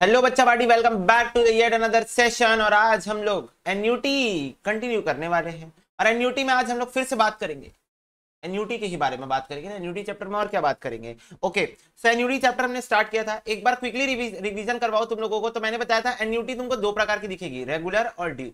Hello बच्चा party, welcome back to the yet another session. और आज हम लोग एन्युटी कंटिन्यू करने वाले हैं। और एन्युटी में आज हम लोग फिर से बात करेंगे, एन्युटी के ही बारे में बात करेंगे ना। एन्युटी चैप्टर में और क्या बात करेंगे। ओके, सो एन्युटी चैप्टर हमने स्टार्ट किया था। एक बार क्विकली रिवीजन करवाओ तुम लोगों को। तो मैंने बताया था एन्युटी तुमको दो प्रकार की दिखेगी, रेगुलर और ड्यू।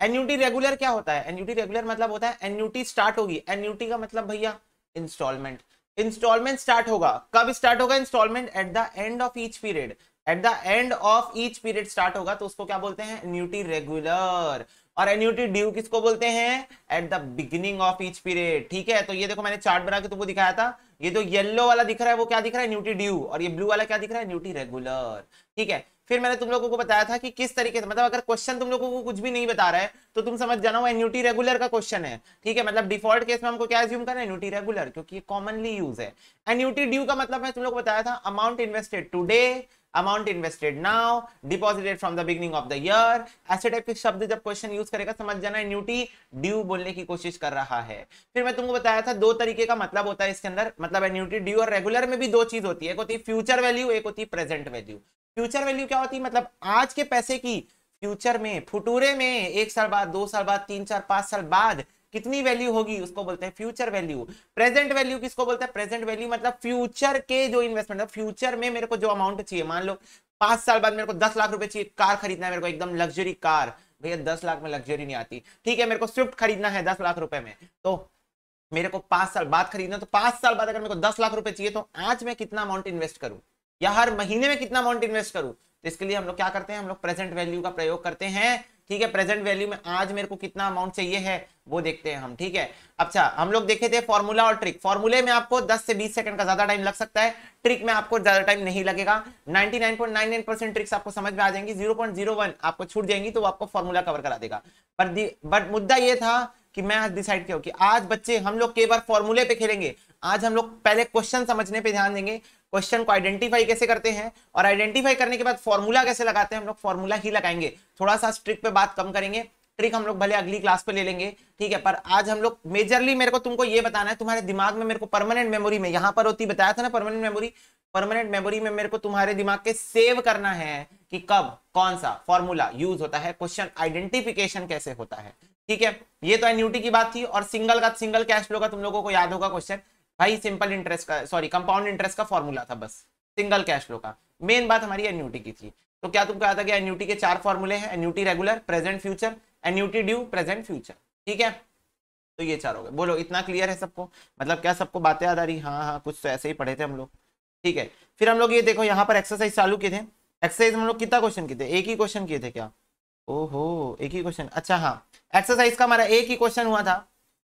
एन्युटी रेगुलर क्या होता है? एन्युटी रेगुलर मतलब होता है एन्युटी स्टार्ट होगी। एन्युटी का मतलब भैया इंस्टॉलमेंट। इंस्टॉलमेंट स्टार्ट होगा, कब स्टार्ट होगा instalment? At the end of each period. At the end of each period start होगा, तो उसको क्या बोलते हैं? Annuity regular. और एन्युटी ड्यू किसको बोलते हैं? At the beginning of each period. ठीक है, तो ये देखो मैंने चार्ट बना के तुमको दिखाया था। ये जो येलो वाला दिख रहा है वो क्या दिख रहा है? Annuity due. और ये ब्लू वाला क्या दिख रहा है? Annuity regular. ठीक है, फिर मैंने तुम लोगों को बताया था कि किस तरीके से, मतलब अगर क्वेश्चन तुम लोगों को कुछ भी नहीं बता रहा है तो तुम समझ जाना वो एन्युटी रेगुलर का क्वेश्चन है। ठीक है, मतलब डिफॉल्ट केस में हमको क्या एज्यूम करना है? एन्युटी रेगुलर, क्योंकि ये कॉमनली यूज है। एन्युटी ड्यू का मतलब मैं तुम लोग को बताया था amount invested today, amount invested now, deposited from the beginning of the year. ऐसे टाइप के शब्द जब क्वेश्चन यूज करेगा समझ जाना एन्युटी ड्यू बोलने की कोशिश कर रहा है। फिर मैं तुमको बताया था दो तरीके का मतलब होता है इसके अंदर, मतलब एन्युटी ड्यू और रेगुलर में भी दो चीज होती है। एक होती है फ्यूचर वैल्यू, एक होती है प्रेजेंट वैल्यू। फ्यूचर वैल्यू क्या होती है? मतलब आज के पैसे की फ्यूचर में, फुटूरे में, एक साल बाद, दो साल बाद, तीन चार पांच साल बाद कितनी वैल्यू होगी उसको बोलते हैं फ्यूचर वैल्यू। प्रेजेंट वैल्यू किसको बोलते हैं? प्रेजेंट वैल्यू मतलब फ्यूचर के जो इन्वेस्टमेंट, फ्यूचर में मेरे को जो अमाउंट चाहिए, मान लो 5 साल बाद मेरे को 10 लाख रुपए चाहिए, कार खरीदना है मेरे को, एकदम लग्जरी कार। भैया 10 लाख में लग्जरी नहीं आती। ठीक है, मेरे को स्विफ्ट खरीदना है 10 लाख रुपए में, तो मेरे को 5 साल बाद खरीदना। तो 5 साल बाद अगर मेरे को 10 लाख रुपए चाहिए तो आज मैं कितना अमाउंट इन्वेस्ट करूं, या हर महीने में कितना अमाउंट इन्वेस्ट करूं? तो इसके लिए हम लोग क्या करते हैं? हम लोग प्रेजेंट वैल्यू का प्रयोग करते हैं। ठीक है, प्रेजेंट वैल्यू में आज मेरे को कितना अमाउंट चाहिए है वो देखते हैं हम। ठीक है, अच्छा हम लोग देखे थे फॉर्मूला और ट्रिक। फॉर्मूले में आपको 10 से 20 सेकंड का ज्यादा टाइम लग सकता है, ट्रिक में आपको ज्यादा टाइम नहीं लगेगा। 99.99% ट्रिक्स आपको समझ में आ जाएंगी, 0.01 आपको छूट जाएंगी तो वो आपको फॉर्मूला कवर करा देगा। बट मुद्दा ये था कि मैं आज डिसाइड किया कि आज बच्चे हम लोग केवल फॉर्मूले पे खेलेंगे। आज हम लोग पहले क्वेश्चन समझने पे ध्यान देंगे, क्वेश्चन को आइडेंटिफाई कैसे करते हैं और आइडेंटिफाई करने के बाद फॉर्मूला कैसे लगाते हैं, हम लोग फॉर्मूला ही लगाएंगे। थोड़ा सा ट्रिक पे बात कम करेंगे, ट्रिक हम लोग भले अगली क्लास पे ले लेंगे। ठीक है, पर आज हम लोग मेजरली मेरे को तुमको ये बताना है, तुम्हारे दिमाग में मेरे को परमानेंट मेमोरी में, यहां पर होती बताया था ना परमानेंट मेमोरी, परमानेंट मेमोरी में मेरे को तुम्हारे दिमाग के सेव करना है कि कब कौन सा फॉर्मूला यूज होता है, क्वेश्चन आइडेंटिफिकेशन कैसे होता है। ठीक है, ये तो एन्युटी की बात थी। और सिंगल कैश फ्लो का तुम लोगों को याद होगा क्वेश्चन, भाई सिंपल इंटरेस्ट का, सॉरी कंपाउंड इंटरेस्ट का फॉर्मूला था बस, सिंगल कैश फ्लो का। मेन बात हमारी एन्युटी की थी। तो क्या तुमको याद है कि एन्युटी के 4 फॉर्मूले हैं? Annuity regular, present future, annuity due, present future. ठीक है, तो ये 4 हो गए। बोलो इतना क्लियर है सबको? मतलब क्या सबको बातें याद आ रही? हाँ हाँ, कुछ तो ऐसे ही पढ़े थे हम लोग। ठीक है, फिर हम लोग ये देखो यहाँ पर एक्सरसाइज चालू किए थे। एक्सरसाइज हम लोग कितना क्वेश्चन किए थे? एक ही क्वेश्चन किए थे क्या? ओहो, एक ही क्वेश्चन। अच्छा हाँ, एक्सरसाइज का हमारा एक ही क्वेश्चन हुआ था।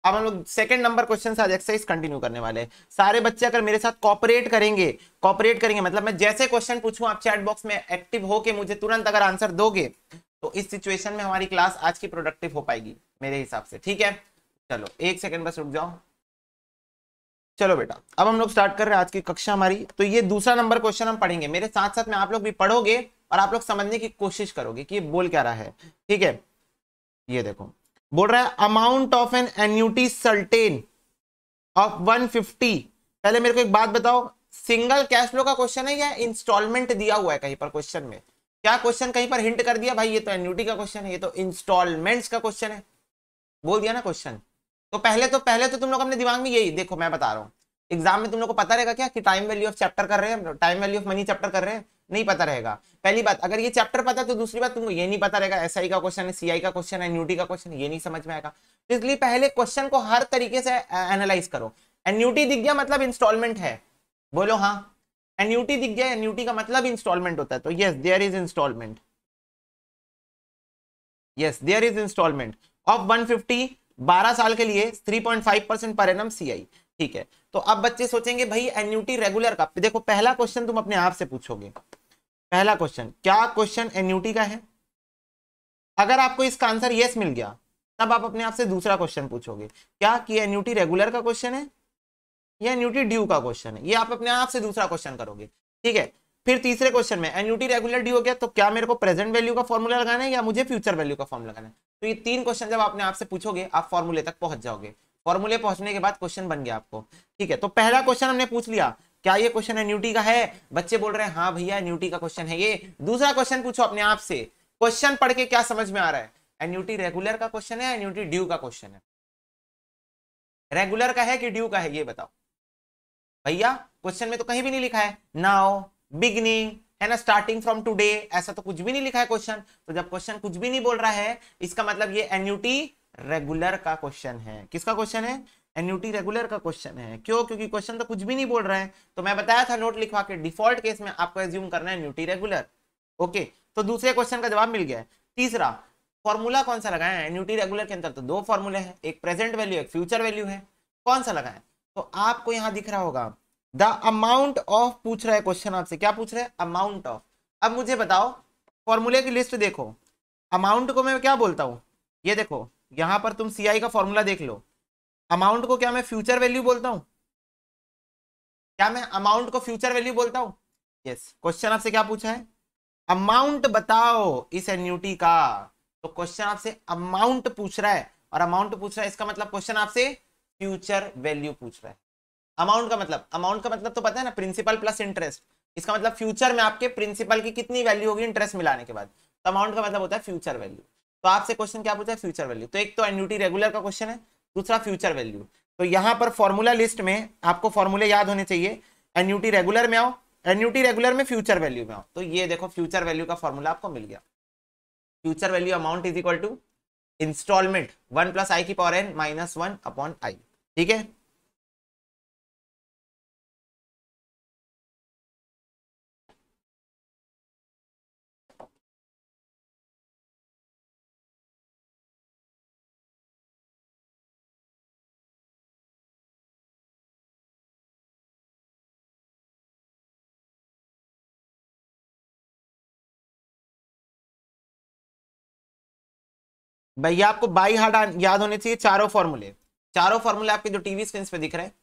अब हम लोग सेकंड नंबर क्वेश्चन से आज एक्सरसाइज कंटिन्यू करने वाले हैं। सारे बच्चे अगर मेरे साथ कॉपरेट करेंगे मतलब मैं जैसे क्वेश्चन पूछूं आप चैट बॉक्स में एक्टिव होके मुझे तुरंत अगर आंसर दोगे तो इस सिचुएशन में हमारी क्लास आज की प्रोडक्टिव हो पाएगी मेरे हिसाब से। ठीक है, चलो एक सेकंड बस रुक जाओ। चलो बेटा, अब हम लोग स्टार्ट कर रहे हैं आज की कक्षा हमारी। तो ये दूसरा नंबर क्वेश्चन हम पढ़ेंगे, मेरे साथ साथ में आप लोग भी पढ़ोगे और आप लोग समझने की कोशिश करोगे कि ये बोल क्या रहा है। ठीक है, ये देखो बोल रहा है amount of an annuity certain of 150। पहले मेरे को एक बात बताओ, सिंगल कैश फ्लो का क्वेश्चन है या इंस्टॉलमेंट दिया हुआ है कहीं पर क्वेश्चन में? क्या क्वेश्चन कहीं पर हिंट कर दिया भाई ये तो एन्युटी का क्वेश्चन है, ये तो इंस्टॉलमेंट्स का क्वेश्चन है? बोल दिया ना क्वेश्चन। तो पहले तो तुम लोग अपने दिमाग में यही देखो, मैं बता रहा हूँ एग्जाम में तुम लोग को पता रहेगा क्या कि टाइम वैल्यू ऑफ चैप्टर कर रहे हैं, time value of money chapter कर रहे हैं? नहीं पता रहेगा। पहली बात, अगर ये चैप्टर पता है तो दूसरी बात तुमको ये नहीं पता रहेगा एसआई का क्वेश्चन है, सीआई का क्वेश्चन है, एन्युटी का क्वेश्चन, ये नहीं समझ में आएगा। तो इसलिए पहले क्वेश्चन को हर तरीके से एनालाइज करो। एन्युटी दिख गया मतलब इंस्टॉलमेंट है, बोलो हाँ। एन्युटी दिख गया, एन्युटी का मतलब इंस्टॉलमेंट होता है, तो yes there is instalment, yes there is instalment of 150, 12 साल के लिए 3.5% पर एनम सीआई। ठीक है, तो अब बच्चे सोचेंगे भाई एन्युटी रेगुलर का, देखो पहला क्वेश्चन तुम अपने आप से पूछोगे, पहला क्वेश्चन क्या क्वेश्चन एन्युटी का है? अगर आपको इसका आंसर यस मिल गया तब आप अपने आप से दूसरा क्वेश्चन पूछोगे क्या कि एन्युटी रेगुलर का क्वेश्चन है या एन्युटी ड्यू का क्वेश्चन है? ये आप अपने आप से दूसरा क्वेश्चन करोगे। ठीक है, फिर तीसरे क्वेश्चन में एन्युटी रेगुलर ड्यू हो गया तो क्या मेरे को प्रेजेंट वैल्यू का फॉर्मूला लगाना है या मुझे फ्यूचर वैल्यू का फॉर्मूला लगाना है? तो ये 3 क्वेश्चन जब अपने आप से पूछोगे आप फॉर्मूले तक पहुंच जाओगे। फॉर्मूले पहुंचने के बाद क्वेश्चन बन गया आपको। ठीक है, तो पहला क्वेश्चन हमने पूछ लिया क्या ये क्वेश्चन एन्युटी का है? बच्चे बोल रहे हैं हाँ भैया एन्युटी का क्वेश्चन है ये। दूसरा क्वेश्चन पूछो अपने आप से, क्वेश्चन पढ़ के क्या समझ में आ रहा है? एन्युटी रेगुलर का क्वेश्चन है, एन्युटी ड्यू का क्वेश्चन है? रेगुलर का है कि ड्यू का है ये बताओ भैया। क्वेश्चन में तो कहीं भी नहीं लिखा है नाउ, बिगनिंग, है ना, स्टार्टिंग फ्रॉम टुडे, ऐसा तो कुछ भी नहीं लिखा है क्वेश्चन। तो जब क्वेश्चन कुछ भी नहीं बोल रहा है, इसका मतलब ये एन्युटी रेगुलर का क्वेश्चन है। किसका क्वेश्चन है? एन्युटी रेगुलर का क्वेश्चन है। क्यों? क्योंकि क्वेश्चन तो कुछ भी नहीं बोल रहा है। तो मैं बताया था नोट लिखवा के, डिफॉल्ट केस में आपको एज्यूम करना है एन्युटी रेगुलर। ओके, तो दूसरे क्वेश्चन का जवाब मिल गया है। तीसरा, फॉर्मूला कौन सा लगाए? एन्युटी रेगुलर के अंदर तो दो फॉर्मूले हैं, एक प्रेजेंट वैल्यू, एक फ्यूचर वैल्यू है। कौन सा लगाए? तो आपको यहां दिख रहा होगा द अमाउंट ऑफ, पूछ रहा है क्वेश्चन आपसे, क्या पूछ रहा है? Amount of. अब मुझे बताओ, फॉर्मूले की लिस्ट देखो, अमाउंट को मैं क्या बोलता हूं? ये देखो यहां पर तुम सीआई का फॉर्मूला देख लो, अमाउंट को क्या मैं फ्यूचर वैल्यू बोलता हूं? क्या मैं अमाउंट को फ्यूचर वैल्यू बोलता हूं? यस। क्वेश्चन आपसे क्या पूछा है? अमाउंट बताओ इस एन्युटी का। तो क्वेश्चन आपसे अमाउंट पूछ रहा है, और अमाउंट पूछ रहा है, इसका मतलब क्वेश्चन आपसे फ्यूचर वैल्यू पूछ रहा है। अमाउंट का मतलब, अमाउंट का मतलब तो पता है ना, प्रिंसिपल प्लस इंटरेस्ट। इसका मतलब फ्यूचर में आपके प्रिंसिपल की कितनी वैल्यू होगी इंटरेस्ट मिलाने के बाद। तो अमाउंट का मतलब होता है फ्यूचर वैल्यू। तो आपसे क्वेश्चन क्या पूछा है? Future value. तो एक तो एन्युटी रेगुलर का क्वेश्चन है, दूसरा फ्यूचर वैल्यू। तो यहां पर फॉर्मूला लिस्ट में आपको फॉर्मूले याद होने चाहिए। एन्युटी रेगुलर में आओ, एन्युटी रेगुलर में फ्यूचर वैल्यू में आओ, तो ये देखो फ्यूचर वैल्यू का फॉर्मूला आपको मिल गया। Future value amount is equal to instalment 1 plus आई की power N minus 1 upon I. ठीक है, भैया आपको बाई हार्ट याद होने चाहिए चारों फॉर्मूले। चारों फॉर्मूले आपके जो टीवी स्क्रीन पे दिख रहे हैं,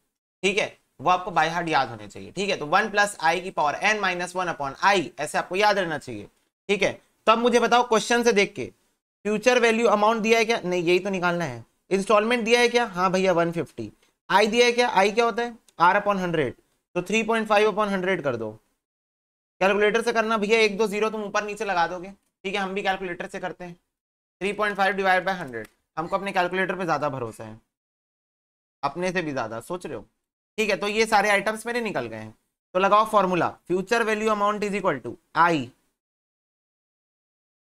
ठीक है, वो आपको बाई हार्ट याद होने चाहिए। ठीक है, तो 1 प्लस आई की power N minus 1 upon i, ऐसे आपको याद रहना चाहिए। ठीक है, तो अब मुझे बताओ क्वेश्चन से देख के, फ्यूचर वैल्यू अमाउंट दिया है क्या? नहीं, यही तो निकालना है। इंस्टॉलमेंट दिया है क्या? हाँ भैया 150। आई दिया है क्या? आई क्या होता है? आर अपॉन 100, तो 3.5 अपॉन 100 कर दो। कैलकुलेटर से करना भैया, एक दो जीरो तुम ऊपर नीचे लगा दोगे। ठीक है, हम भी कैलकुलेटर से करते हैं। 3.5 डिवाइड बाय 100, हमको अपने कैलकुलेटर पे ज्यादा भरोसा है, अपने से भी ज्यादा, सोच रहे हो? ठीक है, तो ये सारे आइटम्स मेरे निकल गए हैं। तो लगाओ formula, future value amount is equal to i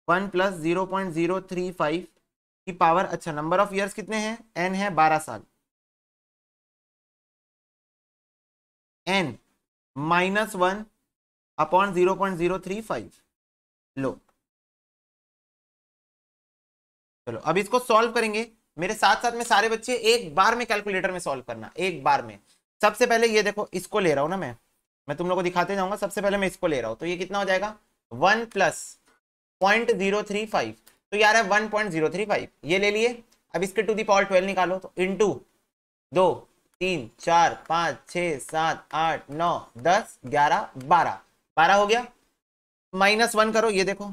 1 plus 0.035 की पावर, अच्छा नंबर ऑफ ईयर्स कितने हैं? एन है 12 साल, एन माइनस 1 अपॉन 0.035। लो, चलो अब इसको सॉल्व करेंगे। मेरे साथ साथ में सारे बच्चे एक बार में कैलकुलेटर में सॉल्व करना, एक बार में। सबसे पहले ये देखो, इसको ले रहा हूं ना मैं तुम लोग को दिखाते जाऊंगा। सबसे पहले मैं इसको ले रहा हूं, तो ये कितना हो जाएगा? 1 प्लस 0.035, तो यार है 1.035, ये ले लिए। अब इसके टू दी पावर 12 निकालो, तो इंटू 2 3 4 5 6 7 8 9 10 11 12, 12 हो गया। माइनस 1 करो, ये देखो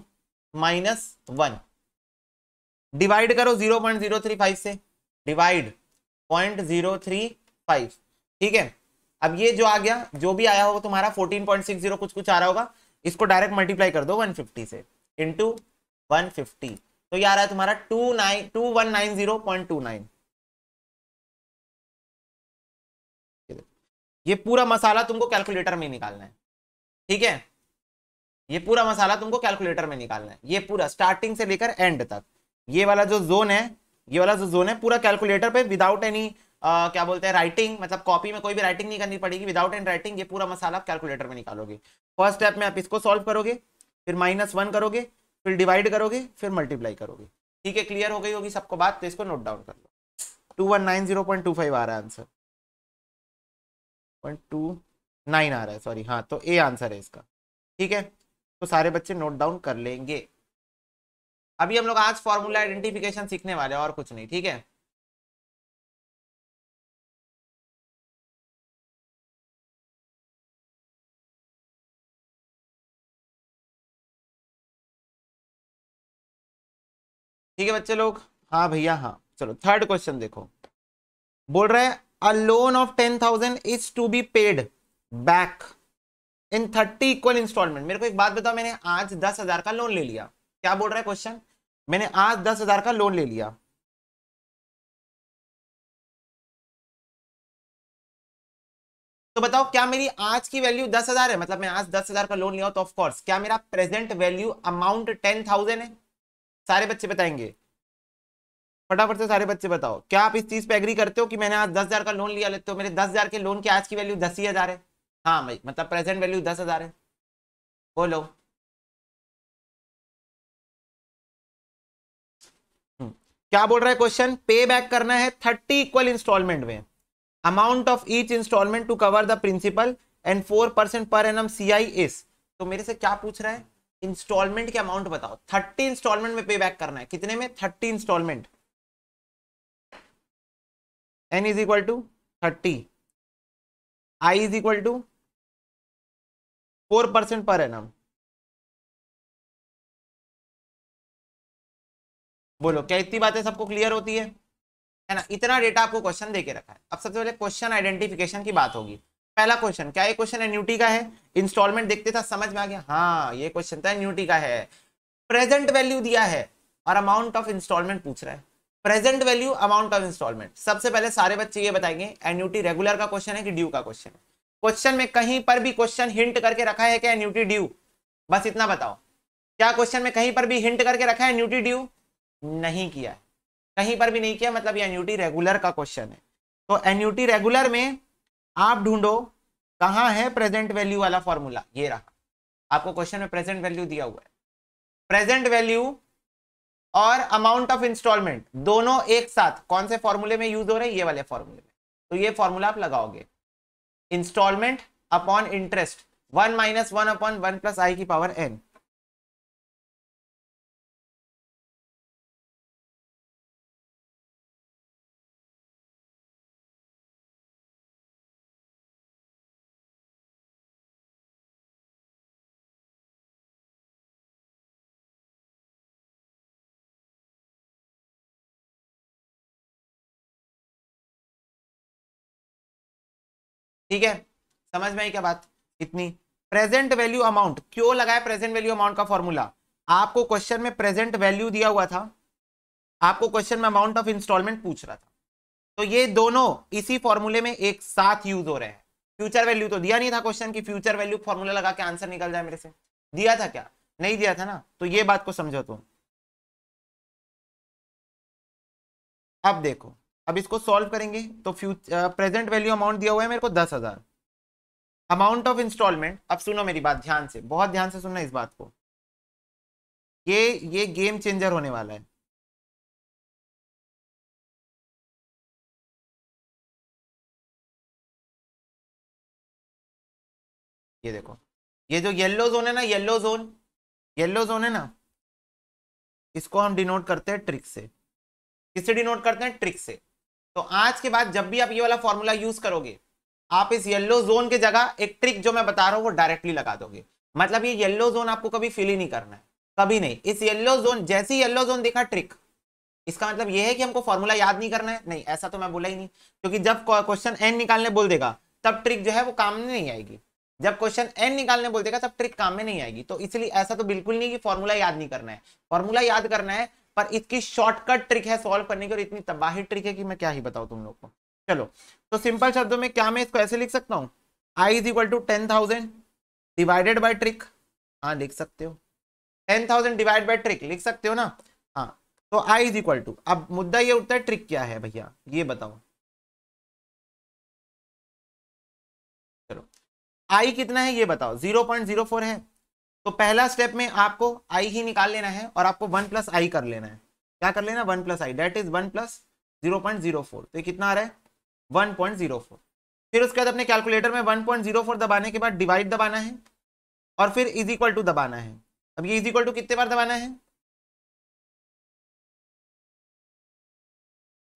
-1, डिवाइड करो 0.035 से, डिवाइड 0.035। ठीक है, अब ये जो आ गया, जो भी आया होगा तुम्हारा 14.60 कुछ कुछ आ रहा होगा, इसको डायरेक्ट मल्टीप्लाई कर दो 150 से, इंटू 150, तो ये आ रहा है तुम्हारा 2190.29। ये पूरा मसाला तुमको कैलकुलेटर में निकालना है। ठीक है, ये पूरा मसाला तुमको कैलकुलेटर में निकालना है, ये पूरा स्टार्टिंग से लेकर एंड तक। ये वाला जो जोन है, ये वाला जो जोन है पूरा कैलकुलेटर पे, विदाउट एनी क्या बोलते हैं राइटिंग, मतलब कॉपी में कोई भी राइटिंग नहीं करनी पड़ेगी, विदाउट एनी राइटिंग ये पूरा मसाला आप कैलकुलेटर में निकालोगे। फर्स्ट स्टेप में आप इसको सॉल्व करोगे, फिर -1 करोगे, फिर डिवाइड करोगे, फिर मल्टीप्लाई करोगे। ठीक है, क्लियर हो गई होगी सबको बात? तो इसको नोट डाउन कर लो। 2190.25 आ रहा है आंसर, 0.29 आ रहा है, सॉरी, हाँ, तो ए आंसर है इसका। ठीक है, तो सारे बच्चे नोट डाउन कर लेंगे। अभी हम लोग आज फॉर्मूला आइडेंटिफिकेशन सीखने वाले हैं और कुछ नहीं। ठीक है, ठीक है बच्चे लोग, हाँ भैया हाँ। चलो थर्ड क्वेश्चन देखो, बोल रहे हैं a loan of 10,000 is to be paid back in 30 equal instalment. मेरे को एक बात बताओ, मैंने आज 10,000 का लोन ले लिया, क्या बोल रहा है क्वेश्चन, मैंने आज 10,000 का लोन ले लिया, तो बताओ क्या मेरी आज की वैल्यू 10,000 है, मतलब मैं आज 10,000 का लोन लिया, तो ऑफ कोर्स क्या मेरा प्रेजेंट वैल्यू अमाउंट 10,000 है? सारे बच्चे बताएंगे, फटाफट से सारे बच्चे बताओ, क्या आप इस चीज पे एग्री करते हो कि मैंने आज 10,000 का लोन लिया, लेते हो मेरे 10,000 के लोन की आज की वैल्यू 10,000 है? हाँ भाई, मतलब प्रेजेंट वैल्यू 10,000 है। बोलो। क्या बोल रहा है क्वेश्चन, पे बैक करना है 30 इक्वल इंस्टॉलमेंट में, amount of each instalment to cover the principal and 4% per annum CI is. तो मेरे से क्या पूछ रहा है, इंस्टॉलमेंट के अमाउंट बताओ, 30 इंस्टॉलमेंट में पे बैक करना है, कितने में, 30 instalment, n is equal to 30, i is equal to 4% per annum. बोलो क्या इतनी बातें सबको क्लियर होती है ना? इतना डेटा आपको क्वेश्चन देके रखा है। अब सबसे पहले क्वेश्चन आइडेंटिफिकेशन की बात होगी। पहला क्वेश्चन क्या, ये क्वेश्चन एन्युटी का है, इंस्टॉलमेंट देखते था समझ में आ गया, हाँ ये क्वेश्चन था एन्युटी का है, प्रेजेंट वैल्यू दिया है और अमाउंट ऑफ इंस्टॉलमेंट पूछ रहा है, present value amount of instalment. सबसे पहले सारे बच्चे ये बताएंगे एन्युटी रेगुलर का क्वेश्चन है कि ड्यू का क्वेश्चन है। क्वेश्चन में कहीं पर भी क्वेश्चन हिंट करके रखा है क्या एन्युटी ड्यू, बस इतना बताओ, क्या क्वेश्चन में कहीं पर भी हिंट करके रखा है एन्युटी ड्यू? नहीं किया है, कहीं पर भी नहीं किया, मतलब ये एन्युटी रेगुलर का क्वेश्चन है। तो एन्युटी रेगुलर में आप ढूंढो कहां है प्रेजेंट वैल्यू वाला फॉर्मूला, ये रहा, आपको क्वेश्चन में प्रेजेंट वैल्यू दिया हुआ है, प्रेजेंट वैल्यू और अमाउंट ऑफ इंस्टॉलमेंट दोनों एक साथ कौन से फॉर्मूले में यूज हो रहे हैं, ये वाले फॉर्मूले में। तो ये फॉर्मूला आप लगाओगे, instalment upon interest 1 - 1 upon 1 plus आई की पावर n। ठीक है, समझ में आई क्या बात, इतनी। प्रेजेंट वैल्यू अमाउंट क्यों लगाया, प्रेजेंट वैल्यू अमाउंट का फॉर्मूला, आपको क्वेश्चन में प्रेजेंट वैल्यू दिया हुआ था, आपको क्वेश्चन में अमाउंट ऑफ इंस्टॉलमेंट पूछ रहा था, तो ये दोनों इसी फॉर्मूले में एक साथ यूज हो रहे हैं। फ्यूचर वैल्यू तो दिया नहीं था क्वेश्चन की फ्यूचर वैल्यू फॉर्मूला लगा के आंसर निकल जाए मेरे से, दिया था क्या, नहीं दिया था ना, तो ये बात को समझो तुम। अब देखो, अब इसको सॉल्व करेंगे तो प्रेजेंट वैल्यू अमाउंट दिया हुआ है मेरे को 10,000, अमाउंट ऑफ इंस्टॉलमेंट, अब सुनो मेरी बात ध्यान से, बहुत ध्यान से सुनना इस बात को, ये गेम चेंजर होने वाला है। ये देखो, ये जो येलो जोन है ना, येलो जोन, येलो जोन है ना, इसको हम डिनोट करते हैं ट्रिक से। किससे डिनोट करते हैं, ट्रिक से। तो आज के बाद जब भी आप ये वाला फॉर्मूला यूज करोगे, आप इस येलो जोन की जगह एक ट्रिक जो मैं बता रहा हूं वो डायरेक्टली लगा दोगे, मतलब ये येलो जोन आपको कभी फिल ही नहीं करना है, कभी नहीं। इस येलो जोन, जैसे येलो जोन देखा ट्रिक, इसका मतलब ये है कि हमको फॉर्मूला याद नहीं करना है, नहीं ऐसा तो मैं बोला ही नहीं, क्योंकि जब क्वेश्चन एन निकालने बोल देगा तब ट्रिक जो है वो काम में नहीं आएगी, जब क्वेश्चन एन निकालने बोल देगा तब ट्रिक काम में नहीं आएगी। तो इसलिए ऐसा तो बिल्कुल नहीं कि फॉर्मूला याद नहीं करना है, फॉर्मूला याद करना है, पर इसकी शॉर्टकट ट्रिक है सॉल्व करने की, और इतनी तबाही ट्रिक है कि मैं क्या ही बताऊं तुम लोग को। चलो, तो सिंपल शब्दों में क्या मैं इसको ऐसे लिख सकता हूं, I is equal to 10,000 divided by trick, हाँ लिख सकते हो, 10,000 डिवाइड बाई ट्रिक लिख सकते हो ना, हाँ। तो आई इज इक्वल टू, अब मुद्दा ये उठता है ट्रिक क्या है भैया, ये बताओ। चलो, आई कितना है ये बताओ, 0.04 है, तो पहला स्टेप में आपको आई ही निकाल लेना है और आपको 1 प्लस आई कर लेना है, क्या कर लेना, 1 plus i, that is 1 plus 0.04, तो ये कितना आ रहा है 1.04। फिर उसके बाद अपने कैलकुलेटर में 1.04 दबाने के बाद डिवाइड दबाना है और फिर इज इक्वल टू दबाना है। अब ये इज इक्वल टू कितने बार दबाना है,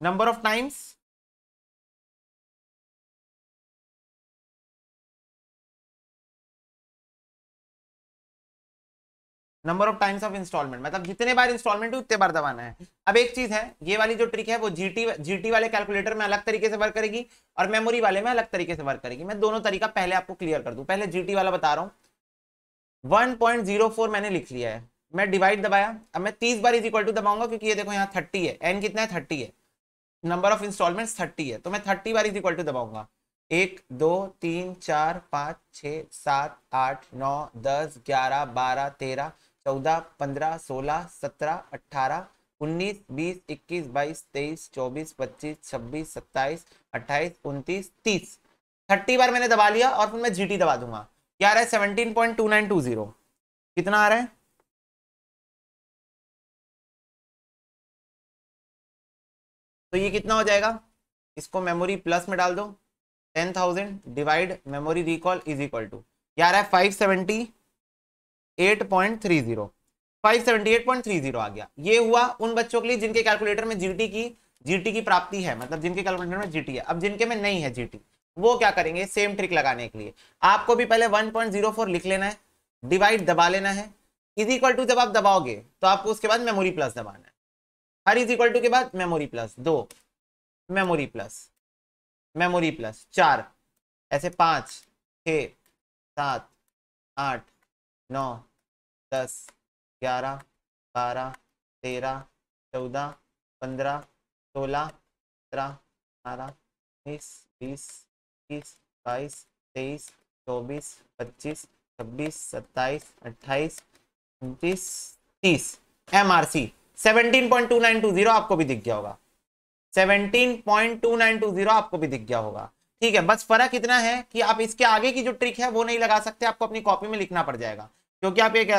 number of times, number of times of instalment, मतलब जितने बार इंस्टॉलमेंट उतने बार दबाना है। अब एक चीज है, ये वाली जो ट्रिक है वो जीटी वाले कैलकुलेटर में अलग तरीके से वर्क करेगी और मेमोरी वाले में अलग तरीके से वर्क करेगी। मैं दोनों तरीका पहले आपको क्लियर कर दूं। पहले जीटी वाला बता रहा हूं। 1.04 मैंने लिख लिया है, मैं डिवाइड दबाया। अब मैं 30 बार इज इक्वल टू दबाऊंगा, क्योंकि ये देखो यहाँ 30 है, एन कितना है 30 है, नंबर ऑफ इंस्टॉलमेंट्स 30 है, तो मैं 30 बार इज इक्वल टू दबाऊंगा। 1 2 3 4 5 6 7 8 9 10 11 12 13 14 15 16 17 18 19 20 21 22 23 24 25 26 27 28 29 30। 30 बार मैंने दबा लिया और फिर मैं जीटी दबा दूंगा। क्या आ रहा है? 17.2920। कितना आ रहा है? तो ये कितना हो जाएगा? इसको मेमोरी प्लस में डाल दो। 10,000 divide memory recall is equal to क्या आ रहा है? 578.30। 578.30 आ गया। ये हुआ उन बच्चों के लिए जिनके कैलकुलेटर में जीटी की प्राप्ति है, मतलब जिनके कैलकुलेटर में जीटी है। अब जिनके में नहीं है जीटी, वो क्या करेंगे? सेम ट्रिक लगाने के लिए आपको भी पहले 1.04 लिख लेना है, डिवाइड दबा लेना है, इज इक्वल टू जब आप दबाओगे तो आपको उसके बाद मेमोरी प्लस दबाना है। हर इज इक्वल टू के बाद memory plus 2, memory plus, memory plus 4, ऐसे 5 6 7 8 9 10 11 12 13 14 15 16 17 18 19 20 21 22 23 24 25 26 27 28 29 30। MRC 17.2920 आपको भी दिख गया होगा। 17.2920 आपको भी दिख गया होगा। ठीक है, बस फर्क इतना है कि आप इसके आगे की जो ट्रिक है वो नहीं लगा सकते, आपको अपनी कॉपी में लिखना पड़ जाएगा, क्योंकि आप एक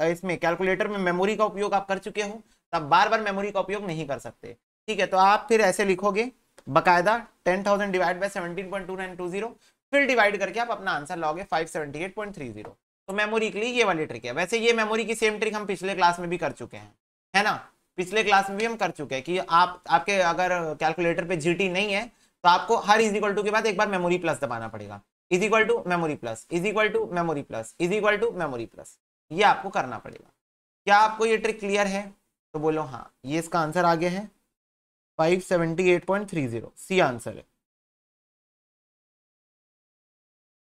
इसमें कैलकुलेटर में मेमोरी का उपयोग आप कर चुके हो, तब बार बार मेमोरी का उपयोग नहीं कर सकते। ठीक है, तो आप फिर ऐसे लिखोगे बकायदा 10,000 डिवाइड बाय 17.2920, फिर डिवाइड करके आप अपना आंसर लाओगे 578.30। तो मेमोरी के लिए ये वाली ट्रिक है। वैसे ये मेमोरी की सेम ट्रिक हम पिछले क्लास में भी कर चुके हैं, है ना? पिछले क्लास में भी हम कर चुके हैं कि आपके अगर कैलकुलेटर पे जीटी नहीं है तो आपको हर इज इक्वल टू के बाद एक बार मेमोरी प्लस दबाना पड़ेगा। Is equal to memory plus, is equal to memory plus, is equal to memory plus, ये आपको करना पड़ेगा। क्या आपको ये ट्रिक क्लियर है? तो बोलो हाँ। ये इसका आंसर आगे है 578.30, सी आंसर है।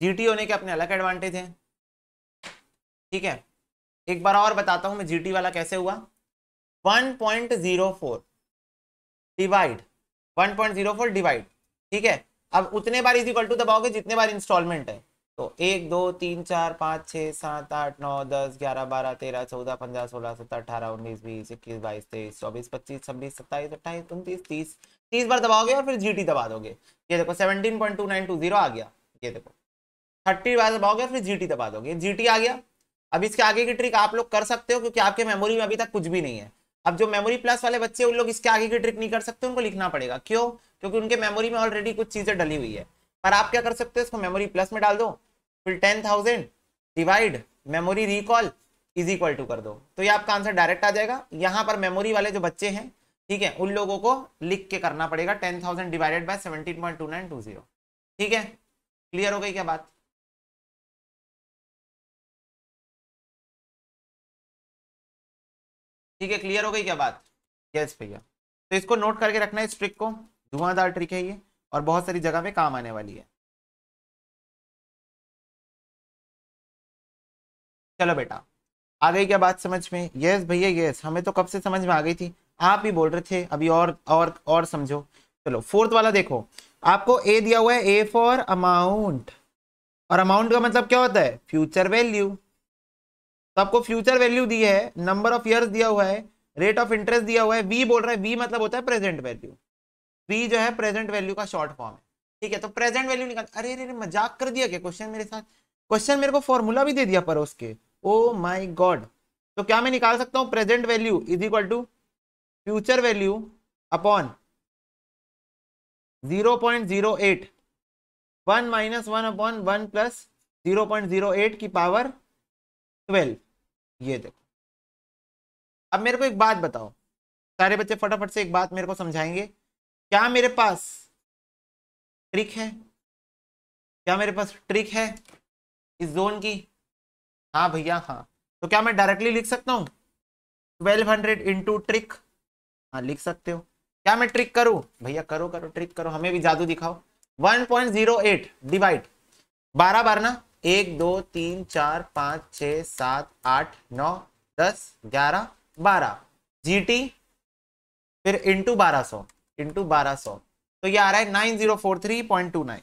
जीटी होने के अपने अलग एडवांटेज हैं। ठीक है, एक बार और बताता हूं मैं जीटी वाला कैसे हुआ। 1.04 डिवाइड 1.04 डिवाइड, ठीक है। अब उतने बार इज इक्वल टू दबाओगे जितने बार इंस्टॉलमेंट है, तो 1 2 3 4 5 6 7 8 9 10 11 12 13 14 15 16 17 18 19 20 21 22 23 24 25 26 27 28 29 30। 30 बार दबाओगे और फिर जीटी दबा दोगे। ये देखो 17.2920 आ गया। ये देखो 30 बार दबाओगे फिर जीटी दबा दोगे, जीटी आ गया। अब इसके आगे की ट्रिक आप लोग कर सकते हो, क्योंकि आपके मेमोरी में अभी तक कुछ भी नहीं है। अब जो मेमोरी प्लस वाले बच्चे उन लोग इसके आगे की ट्रिक नहीं कर सकते, उनको लिखना पड़ेगा। क्यों? क्योंकि उनके मेमोरी में ऑलरेडी कुछ चीजें डली हुई है। पर आप क्या कर सकते हो, इसको मेमोरी प्लस में डाल दो, फिर 10,000 divide memory recall is equal to कर दो, तो ये आपका आंसर डायरेक्ट आ जाएगा। यहाँ पर मेमोरी वाले जो बच्चे हैं, ठीक है, उन लोगों को लिख के करना पड़ेगा 10,000 डिवाइडेड बाय 17.2920। ठीक है, क्लियर हो गई क्या बात? ठीक है, क्लियर हो गई क्या बात? यस भैया। तो इसको नोट करके रखना है इस ट्रिक को, धुआंधार ट्रिक है ये और बहुत सारी जगह पे काम आने वाली है। चलो बेटा, आ गई क्या बात समझ में? यस भैया यस, हमें तो कब से समझ में आ गई थी, आप ही बोल रहे थे अभी और समझो। चलो फोर्थ वाला देखो, आपको ए दिया हुआ है, ए फॉर अमाउंट, और अमाउंट का मतलब क्या होता है? Future value. तो आपको फ्यूचर वैल्यू दी है, नंबर ऑफ ईयर्स दिया हुआ है, रेट ऑफ इंटरेस्ट दिया हुआ है, वी बोल रहा है, वी मतलब होता है प्रेजेंट वैल्यू। वी जो है प्रेजेंट वैल्यू का शॉर्ट फॉर्म है। ठीक है, तो प्रेजेंट वैल्यू निकाल, अरे अरे मजाक कर दिया क्या क्वेश्चन मेरे साथ? क्वेश्चन मेरे को फॉर्मूला भी दे दिया पर उसके, ओ माय गॉड। तो क्या मैं निकाल सकता हूं? Present value is equal to future value upon 0.08, 1 minus 1 upon 1 plus 0.08 की पावर 12। ये देखो, अब मेरे को एक बात बताओ, सारे बच्चे फटाफट से एक बात मेरे को समझाएंगे, क्या मेरे पास ट्रिक है? क्या मेरे पास ट्रिक है इस जोन की? हाँ भैया हाँ। तो क्या मैं डायरेक्टली लिख सकता हूं 1200 इंटू ट्रिक? हाँ लिख सकते हो। क्या मैं ट्रिक करूं? भैया करो करो ट्रिक करो, हमें भी जादू दिखाओ। 1.08 डिवाइड 12 बार ना, 1 2 3 4 5 6 7 8 9 10 11 12 जीटी, फिर इंटू 1200 इंटू 1200, तो ये आ रहा है 9043.29।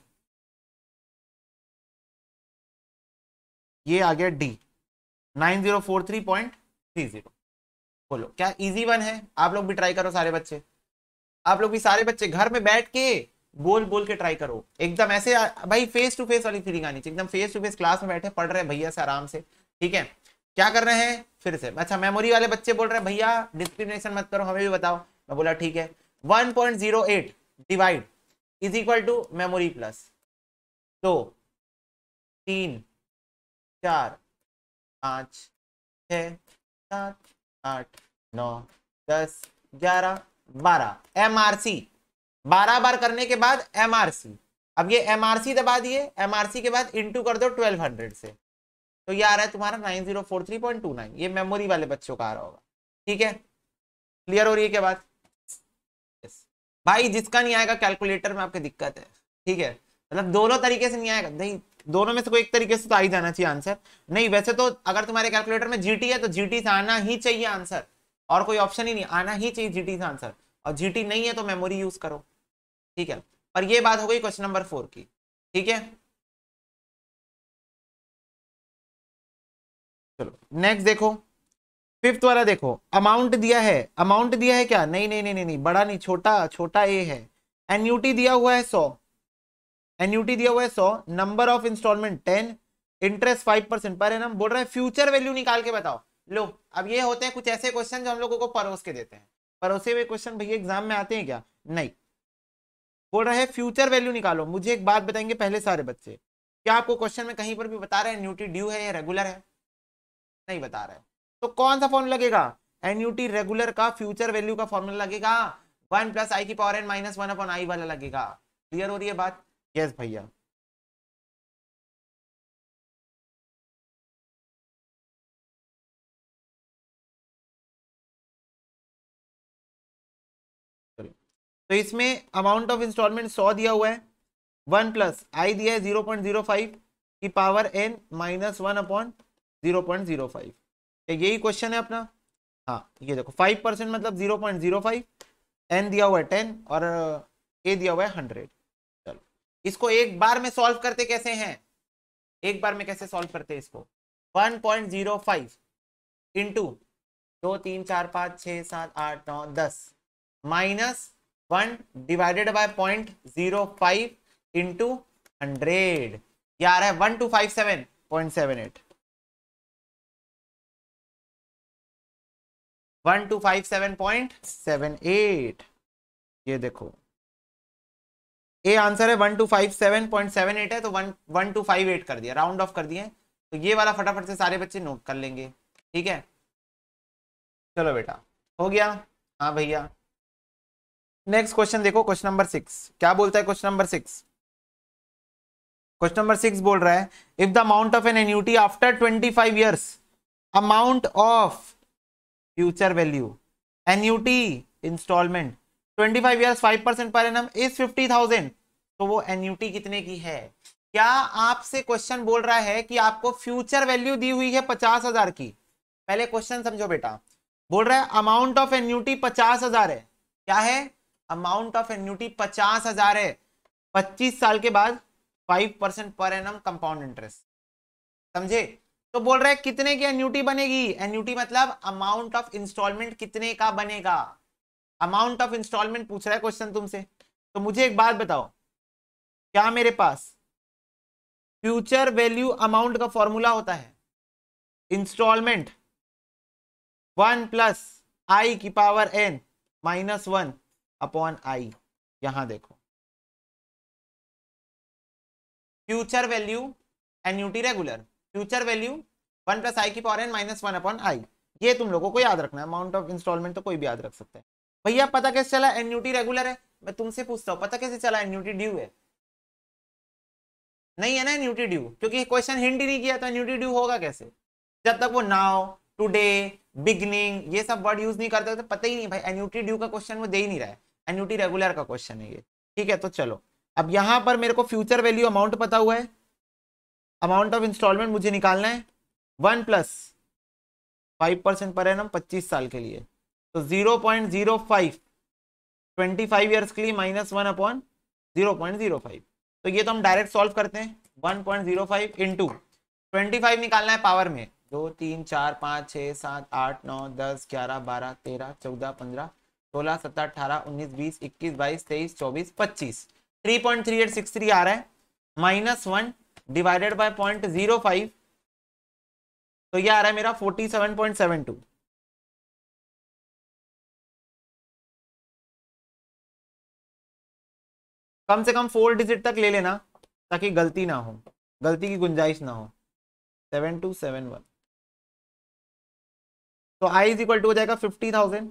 ये आ गया डी 9043.30। बोलो क्या इजी वन है? आप लोग भी ट्राई करो सारे बच्चे, आप लोग भी सारे बच्चे घर में बैठ के बोल बोल के ट्राई करो एकदम ऐसे। भाई फेस टू फेस वाली फीलिंग आनी चाहिए, एकदम फेस टू फेस क्लास में बैठे पढ़ रहे भैया से आराम से। ठीक है, क्या कर रहे हैं फिर से? अच्छा मेमोरी वाले बच्चे बोल रहे हैं भैया डिस्क्रिमिनेशन मत करो, हमें भी बताओ। मैं बोला ठीक है, 1.08 divide is equal to memory plus 2 3 4 5 6 7 8 9 10 11 12 MRC 12 बार करने के बाद एमआरसी। अब ये एमआरसी दबा दिए, एमआरसी के बाद इंटू कर दो 1200 से, तो ये आ रहा है तुम्हारा 9043.29। ये मेमोरी वाले बच्चों का आ रहा होगा। ठीक है, क्लियर हो रही है क्या बात? भाई जिसका नहीं आएगा कैलकुलेटर में आपकी दिक्कत है। ठीक है, मतलब दोनों तरीके से नहीं आएगा, नहीं दोनों में से कोई एक तरीके से तो आ ही जाना चाहिए आंसर। नहीं वैसे तो अगर तुम्हारे कैलकुलेटर में जीटी है तो जीटी से आना ही चाहिए आंसर, और कोई ऑप्शन ही नहीं, आना ही चाहिए जीटी से आंसर। और जीटी नहीं है तो मेमोरी यूज करो। ठीक है, पर ये बात हो गई क्वेश्चन नंबर 4 की। ठीक है, चलो नेक्स्ट देखो, फिफ्थ वाला देखो। अमाउंट दिया है, अमाउंट दिया है क्या? नहीं नहीं नहीं नहीं, नहीं बड़ा नहीं, छोटा छोटा ए है। एन्यूटी दिया हुआ है 100, एन्यूटी दिया हुआ है 100, number of instalment 10, interest 5% per annum. बोल रहा है फ्यूचर वैल्यू निकाल के बताओ। लो अब ये होते हैं कुछ ऐसे क्वेश्चन जो हम लोगों को परोस के देते हैं। परोसे हुए क्वेश्चन भैया एग्जाम में आते हैं क्या? नहीं। बोल रहे हैं फ्यूचर वैल्यू निकालो। मुझे एक बात बताएंगे पहले सारे बच्चे, क्या आपको क्वेश्चन में कहीं पर भी बता रहे हैं एन्यूटी ड्यू है या रेगुलर है? नहीं बता रहे, तो कौन सा फॉर्मूला लगेगा? एन्यूटी रेगुलर का फ्यूचर वैल्यू का फॉर्मूला लगेगा 1 प्लस आई की power N minus 1 upon i वाला लगेगा। क्लियर हो रही है बात? यस भैया। तो इसमें अमाउंट ऑफ इंस्टॉलमेंट 100 दिया हुआ है, 1 प्लस आई दिया है 0.05 की पावर एन माइनस 1 अपॉन 0.05। यही क्वेश्चन है अपना। हाँ ये देखो 5% मतलब 0.05, एन दिया हुआ है 10 और ए दिया हुआ है 100। चलो इसको एक बार में सॉल्व करते कैसे हैं? एक बार में कैसे सॉल्व करते हैं इसको? 1.05 into 2 3 4 5 6 7 8 9 10 minus 1 divided by 0.05 into 100, ये आ रहा है 1257.78। 1257.78, ये देखो ए आंसर है 1257.78 है, तो 1258 कर दिया, राउंड ऑफ कर दिए। तो ये वाला फटाफट से सारे बच्चे नोट कर लेंगे। ठीक है, चलो बेटा हो गया। हाँ भैया नेक्स्ट क्वेश्चन देखो, क्वेश्चन नंबर 6 क्या बोलता है? क्वेश्चन नंबर 6, क्वेश्चन नंबर 6 बोल रहा है if the amount of an annuity after 25 years, amount of future value annuity instalment 25 years 5% per annum is 50,000, तो वो एन्यूटी कितने की है? क्या आपसे क्वेश्चन बोल रहा है कि आपको फ्यूचर वैल्यू दी हुई है 50,000 की? पहले क्वेश्चन समझो बेटा, बोल रहा है अमाउंट ऑफ एन्यूटी 50,000 है। क्या है? अमाउंट ऑफ एन्यूटी 50,000 है, 25 साल के बाद 5% पर एनम कंपाउंड इंटरेस्ट। समझे? तो बोल रहा है कितने की एन्यूटी बनेगी? एन्यूटी मतलब अमाउंट ऑफ इंस्टॉलमेंट कितने का बनेगा। अमाउंट ऑफ इंस्टॉलमेंट पूछ रहा है क्वेश्चन तुमसे। तो मुझे एक बात बताओ, क्या मेरे पास फ्यूचर वैल्यू अमाउंट का फॉर्मूला होता है इंस्टॉलमेंट 1 प्लस आई की power N minus 1 upon I. यहां देखो future value annuity regular, future value 1 plus आई की power N minus 1 upon I, ये तुम लोगों को याद रखना है। अमाउंट ऑफ इंस्टॉलमेंट तो कोई भी याद रख सकता है। भैया पता कैसे चला एन्यूटी रेगुलर है? मैं तुमसे पूछता हूं पता कैसे चला एन्यूटी ड्यू है? नहीं है ना एन्यूटी ड्यू, क्योंकि क्वेश्चन हिंट ही नहीं किया, तो एन्यूटी ड्यू होगा कैसे? जब तक वो नाउ, टुडे, बिगनिंग ये सब वर्ड यूज नहीं करते तो पता ही नहीं भाई एन्यूटी ड्यू का क्वेश्चन वो दे ही नहीं रहा है, एन्यूटी रेगुलर का क्वेश्चन है ये। ठीक है, तो चलो अब यहां पर मेरे को फ्यूचर वैल्यू अमाउंट पता हुआ है, अमाउंट ऑफ इंस्टॉलमेंट मुझे निकालना है 1 + 5% पर एनम 25 साल के लिए, तो 0.05 25 ईयर्स के लिए -1/0.05। तो ये तो हम डायरेक्ट सॉल्व करते हैं, 1.05 इंटू 25 निकालना है पावर में, 2 3 4 5 6 7 8 9 10 11 12 13 14 15 16 17 18 19 20 21 22 23 24 25, 3.3863 आ रहा है, -1 डिवाइडेड बाय 0.05, तो ये आ रहा है मेरा 47.72। कम से कम 4 डिजिट तक ले लेना ताकि गलती ना हो, गलती की गुंजाइश ना हो। 7271, तो I इज इक्वल टू हो जाएगा 50,000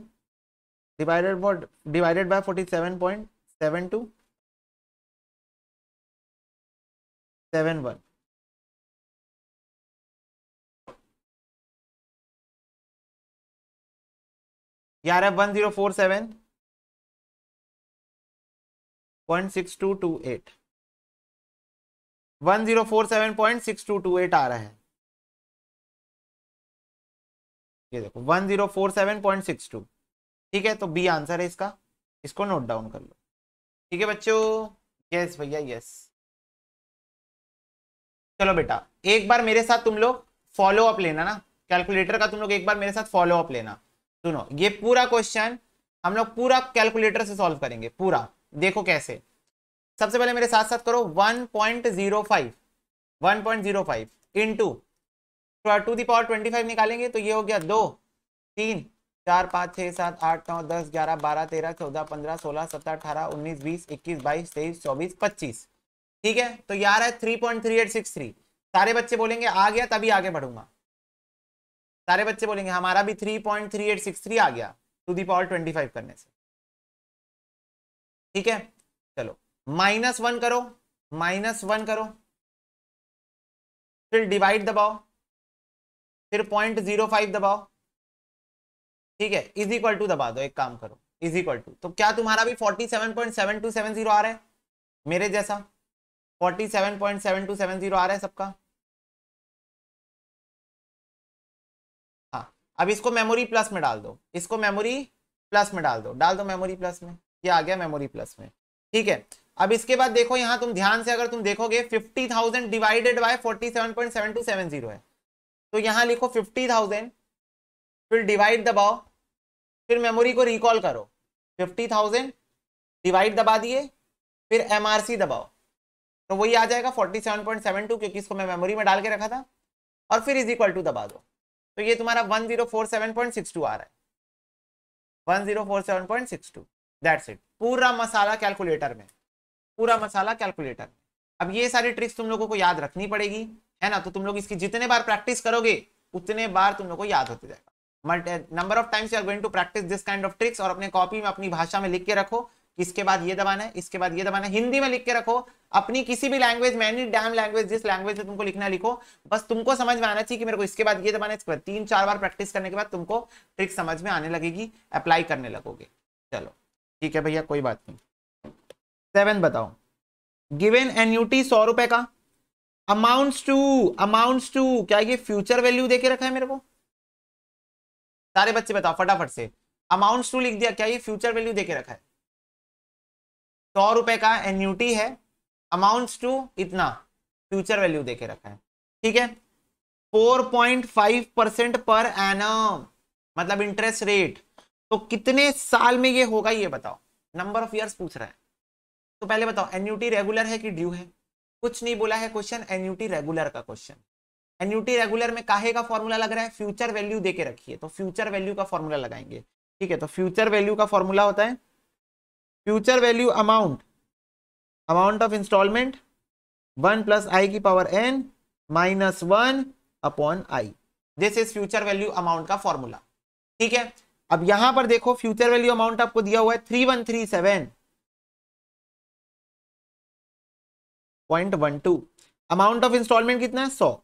डिवाइडेड बाय 47.7271, यार है 1047.6228, 1047.6228 आ रहा है, ये देखो 1047.62। ठीक है, तो बी आंसर है इसका, इसको नोट डाउन कर लो। ठीक है बच्चों, यस भैया यस। चलो बेटा एक बार मेरे साथ तुम लोग फॉलो अप लेना ना, कैलकुलेटर का तुम लोग एक बार मेरे साथ फॉलो अप लेना। सुनो ये पूरा क्वेश्चन हम लोग पूरा कैलकुलेटर से सॉल्व करेंगे पूरा, देखो कैसे। सबसे पहले मेरे साथ साथ करो 1.05 इंटू टू दी पावर 25 निकालेंगे तो ये हो गया 2 3 4 5 6 7 8 9 10 11 12 13 14 15 16 17 18 19 20 21 22 23 24 25। ठीक है, तो यार है 3.3863। सारे बच्चे बोलेंगे आ गया तभी आगे बढ़ूंगा, सारे बच्चे बोलेंगे हमारा भी 3.3863 आ गया टू दी पावर 25 करने से। ठीक है, चलो -1 करो, -1 करो, फिर डिवाइड दबाओ, फिर 0.05 दबाओ। ठीक है, इज इक्वल टू दबा दो, एक काम करो इज इक्वल टू, तो क्या तुम्हारा भी 47.7270 आ रहा है मेरे जैसा? 47.7270 आ रहा है सबका? हाँ, अब इसको मेमोरी प्लस में डाल दो, इसको मेमोरी प्लस में डाल दो मेमोरी प्लस में, ये आ गया मेमोरी प्लस में। ठीक है, अब इसके बाद देखो यहां तुम ध्यान से अगर तुम देखोगे 50,000 डिवाइडेड बाय 47.7270 है, तो यहां लिखो 50,000, फिर डिवाइड दबाओ, फिर मेमोरी को रिकॉल करो, 50,000 डिवाइड दबा दिए, फिर एमआरसी दबाओ, तो वही आ जाएगा 47.72 क्योंकि इसको मैं मेमोरी में डाल के रखा था, और फिर इज इक्वल टू दबा दो, तो ये तुम्हारा 1047.62 आ रहा है, 1047.62। दैट्स इट, पूरा मसाला कैलकुलेटर में, पूरा मसाला कैलकुलेटर में। अब ये सारी ट्रिक्स तुम लोगों को याद रखनी पड़ेगी, है ना? तो तुम लोग इसकी जितने बार प्रैक्टिस करोगे उतने बार तुम लोग को याद होते जाएगा। Number of times you are going to practise this kind of tricks, और अपने कॉपी में अपनी भाषा में लिख के रखो, इसके बाद ये दबाना है, इसके बाद ये दबाना है, हिंदी में लिख के रखो, अपनी किसी भी लैंग्वेज में, एनी डैम लैंग्वेज, जिस लैंग्वेज में तुमको लिखना लिखो, बस तुमको समझ में आना चाहिए कि मेरे को इसके बाद ये दबाना है, इसके बाद 3-4 बार प्रैक्टिस करने के बाद तुमको ट्रिक समझ में आने लगेगी, अप्लाई करने लगोगे। चलो ठीक है भैया, कोई बात नहीं। 7 बताओ, गिवन एन्यूटी 100 रुपए का, अमाउंट्स टू क्या ये फ्यूचर वैल्यू देके रखा है मेरे को? सारे बच्चे बताओ फटाफट से, अमाउंट्स टू लिख दिया, क्या ये फ्यूचर वैल्यू देके रखा है? 100 रुपए का एन्यूटी है, अमाउंट्स टू इतना, फ्यूचर वैल्यू देके रखा है। ठीक है, 4.5% पर एनम, मतलब इंटरेस्ट रेट, तो कितने साल में ये होगा ये बताओ, नंबर ऑफ ईयर्स पूछ रहा है। तो पहले बताओ एन्यूटी रेगुलर है कि ड्यू है? कुछ नहीं बोला है क्वेश्चन, एन्यूटी रेगुलर का क्वेश्चन। एन्यूटी रेगुलर में काहे का फॉर्मूला लग रहा है? फ्यूचर वैल्यू देके रखी है, तो फ्यूचर वैल्यू का फॉर्मूला लगाएंगे। ठीक है, तो फ्यूचर वैल्यू का फॉर्मूला होता है future value amount of instalment 1 + i की power n -1 upon i, this is future value amount का फॉर्मूला। ठीक है, अब यहां पर देखो फ्यूचर वैल्यू अमाउंट आपको दिया हुआ है 3137.12, अमाउंट ऑफ इंस्टॉलमेंट कितना है? 100,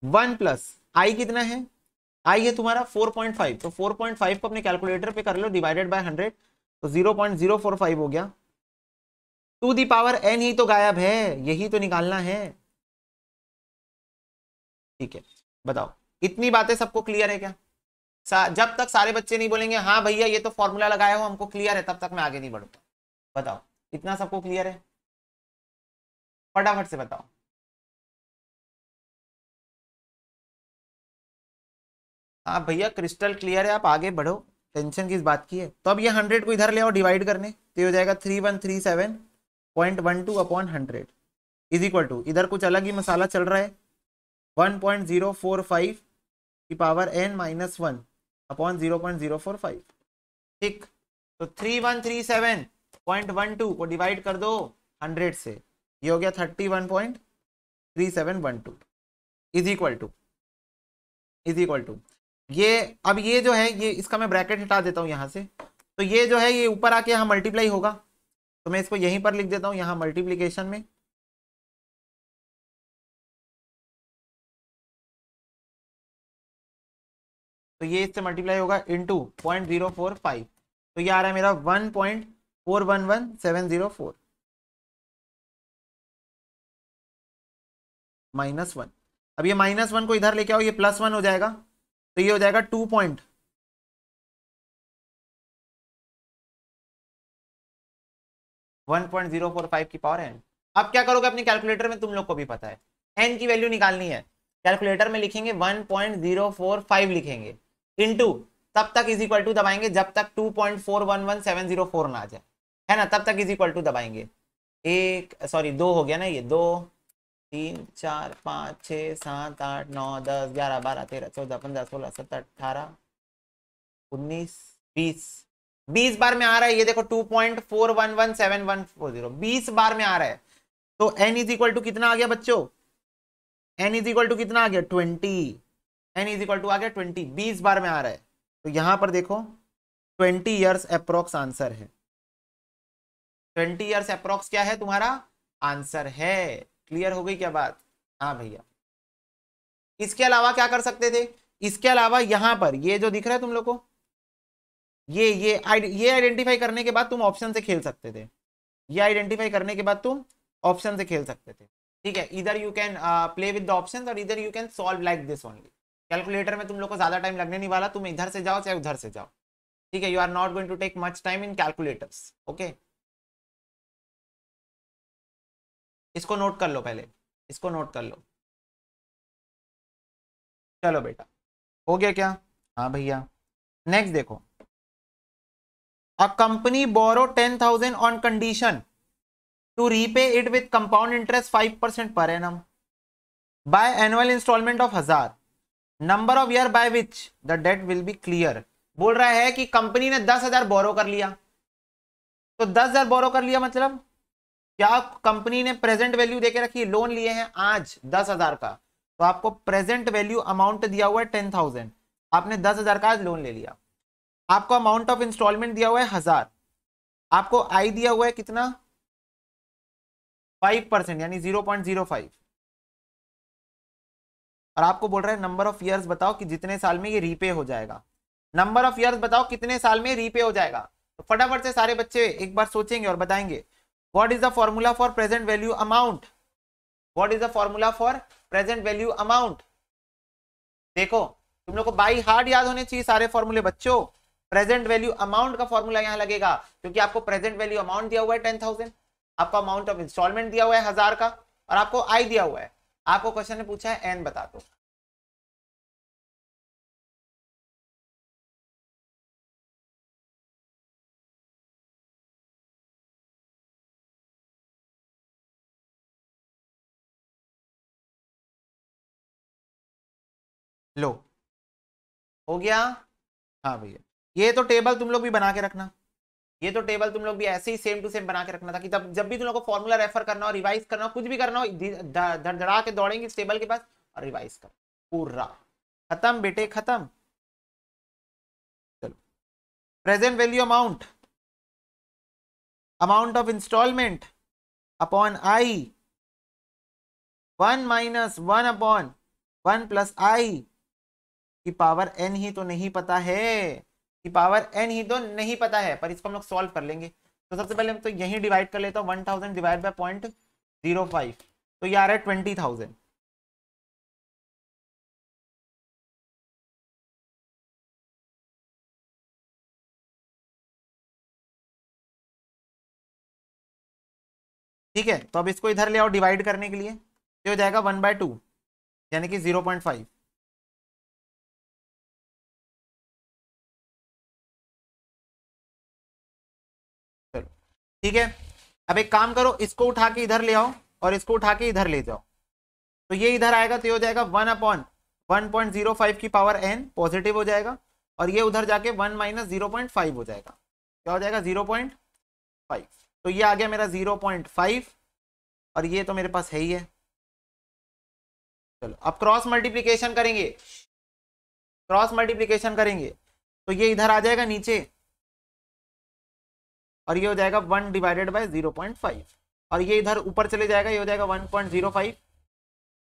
1 + आई कितना है, आई है तुम्हारा 4.5, तो 4.5 को अपने कैलकुलेटर पे कर लो डिवाइडेड बाय 100, तो 0.045 हो गया। टू दी पावर एन ही तो गायब है, यही तो निकालना है। ठीक है, बताओ इतनी बातें सबको क्लियर है क्या? जब तक सारे बच्चे नहीं बोलेंगे हाँ भैया ये तो फॉर्मूला लगाया हो हमको क्लियर है, तब तक मैं आगे नहीं बढ़ूंगा। बताओ इतना सबको क्लियर है? फटाफट से बताओ। हाँ भैया क्रिस्टल क्लियर है, आप आगे बढ़ो, टेंशन किस बात की है। तो अब ये 100 को इधर ले आओ डिवाइड करने, तो ये हो जाएगा 3137.12 अपॉन 100 इज इक्वल टू, इधर कुछ अलग ही मसाला चल रहा है, 1.045 की पावर n माइनस 1 अपॉन 0.045। ठीक, तो 3137.12 को डिवाइड कर दो 100 से, ये हो गया 31.3712 इज इक्वल टू ये। अब ये जो है ये इसका मैं ब्रैकेट हटा देता हूं यहां से, तो ये जो है ये ऊपर आके यहां मल्टीप्लाई होगा, तो मैं इसको यहीं पर लिख देता हूं यहां मल्टीप्लीकेशन में। तो ये इससे मल्टीप्लाई होगा इनटू 0.045, तो ये आ रहा है मेरा 1.411704 -1। अब ये -1 को इधर लेके आओ, ये +1 हो जाएगा, तो ये हो जाएगा 1.045 की पावर n। अब क्या करोगे अपनी कैलकुलेटर में, तुम लोग को भी पता है n की वैल्यू निकालनी है, कैलकुलेटर में लिखेंगे 1.045 लिखेंगे इनटू, तब तक इज इक्वल टू दबाएंगे जब तक 2.411704 ना आ जाए, है ना, तब तक इज इक्वल टू दबाएंगे। एक सॉरी 2 हो गया ना, ये 2 3 4 5 6 7 8 9 10 11 12 13 14 15 16 17 18 19 20 20 बार में आ रहा है, ये देखो 2.411740 20 बार में आ रहा है। तो n इज इक्वल टू कितना आ गया बच्चों, n इज इक्वल टू कितना आ गया 20, n इज इक्वल टू आ गया 20, 20 बार में आ रहा है। तो यहां पर देखो 20 ईयर्स अप्रोक्स आंसर है, 20 ईयर्स अप्रोक्स क्या है तुम्हारा आंसर है। क्लियर हो गई क्या बात? हाँ भैया। इसके अलावा क्या कर सकते थे, इसके अलावा यहां पर ये जो दिख रहा है तुम लोग को, ये आइडेंटिफाई करने के बाद तुम ऑप्शन से खेल सकते थे, ये आइडेंटिफाई करने के बाद तुम ऑप्शन से खेल सकते थे। ठीक है, इधर you can play with the options और इधर you can solve like this only. Calculator में तुम लोग को ज्यादा टाइम लगने नहीं वाला, तुम इधर से जाओ चाहे उधर से जाओ। ठीक है, you are not going to take much time in calculators. Okay, इसको नोट कर लो पहले, इसको नोट कर लो। चलो बेटा, हो गया क्या? हाँ भैया। नेक्स्ट देखो, a company borrow 10,000 on condition to repay it with compound interest 5% per annum by annual installment of 1000, number of year by which the debt will be clear। बोल रहा है कि कंपनी ने 10,000 बोरो कर लिया, तो 10,000 बोरो कर लिया मतलब क्या कंपनी ने प्रेजेंट वैल्यू देके रखी, लोन लिए हैं आज 10,000 का, तो आपको प्रेजेंट वैल्यू अमाउंट दिया हुआ है 10,000, आपने 10,000 का आज लोन ले लिया, आपको अमाउंट ऑफ इंस्टॉलमेंट दिया हुआ है 1000, आपको आई दिया हुआ है कितना 5% यानी 0.05, और आपको बोल रहा है नंबर ऑफ ईयर्स बताओ कि जितने साल में ये रीपे हो जाएगा। नंबर ऑफ ईयर्स बताओ कितने साल में रीपे हो जाएगा। तो फटाफट से सारे बच्चे एक बार सोचेंगे और बताएंगे what is the formula for present value amount, what is the formula for present value amount. देखो तुम लोग को बाई हार्ट याद होने चाहिए सारे फॉर्मूले बच्चों। प्रेजेंट वैल्यू अमाउंट का फॉर्मूला यहां लगेगा क्योंकि आपको प्रेजेंट वैल्यू अमाउंट दिया हुआ है 10,000, आपको अमाउंट ऑफ इंस्टॉलमेंट दिया हुआ है 1000 का, और आपको आई दिया हुआ है। आपको क्वेश्चन ने पूछा है एन बता दो। लो हो गया। हाँ भैया, ये तो टेबल तुम लोग भी बना के रखना, ये तो टेबल तुम लोग भी ऐसे ही सेम टू सेम बना के रखना था कि तब जब भी तुम लोग को फॉर्मूला रेफर करना हो, रिवाइज करना हो, कुछ भी करना हो, धड़धड़ा के दौड़ेंगे इस टेबल के पास और रिवाइज कर पूरा। खत्म बेटे खत्म। चलो, present value amount, amount of instalment upon i, 1 - 1 upon 1 + i की पावर n ही तो नहीं पता है, की पावर n ही तो नहीं पता है, पर इसको हम लोग सॉल्व कर लेंगे। तो सबसे पहले हम तो यही डिवाइड कर लेता हूँ, 1000 डिवाइड बाय 0.05, तो ये आ रहा है 20,000। ठीक है, तो अब इसको इधर ले आओ डिवाइड करने के लिए, ये हो जाएगा 1/2 यानी कि 0.5। चलो ठीक है, अब एक काम करो, इसको उठा के इधर ले आओ और इसको उठा के इधर ले जाओ, तो ये इधर आएगा तो ये हो जाएगा 1/1.05 की पावर n पॉजिटिव हो जाएगा, और ये उधर जाके 1 माइनस 0.5 हो जाएगा, क्या हो जाएगा 0.5। तो ये आ गया मेरा 0.5, और ये तो मेरे पास है ही है। चलो अब क्रॉस मल्टीप्लीकेशन करेंगे, क्रॉस मल्टीप्लीकेशन करेंगे तो ये इधर आ जाएगा नीचे, और ये हो जाएगा 1 डिवाइडेड बाय 0.5, और ये इधर ऊपर चले जाएगा, ये हो जाएगा 1.05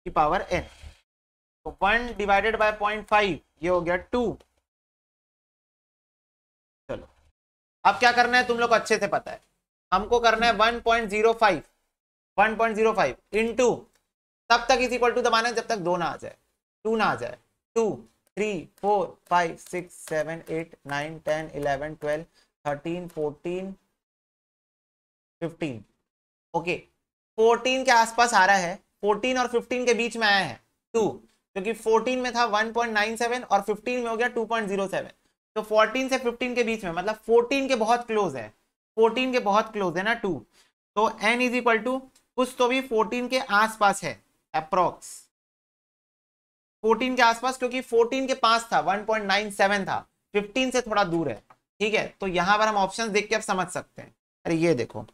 की पावर n। तो 1 डिवाइडेड बाय 0.5 ये हो गया 2। चलो अब क्या करना है तुम लोग को अच्छे से पता है, हमको करना है 1.05 इंटू, तब तक इज इक्वल टू दबाना है जब तक 2 ना आ जाए, 2 ना आ जाए, 2 3 4 5 6 7 8 9 10 11 12 13 14 15, ओके 14 के आसपास आ रहा है, 14 और 15 के बीच में आया है 2, क्योंकि 14 में था 1.97 और 15 में हो गया 2.07, तो 14 से 15 के बीच में, मतलब 14 के बहुत क्लोज है, 14 के बहुत क्लोज है ना 2, तो n इज इक्वल टू कुछ तो भी 14 के आसपास है, अप्रोक्स 14 के आसपास, क्योंकि 14 के पास था 1.97 था, 15 से थोड़ा दूर है। ठीक है, तो यहां पर हम ऑप्शंस देख के अब समझ सकते हैं, अरे ये देखो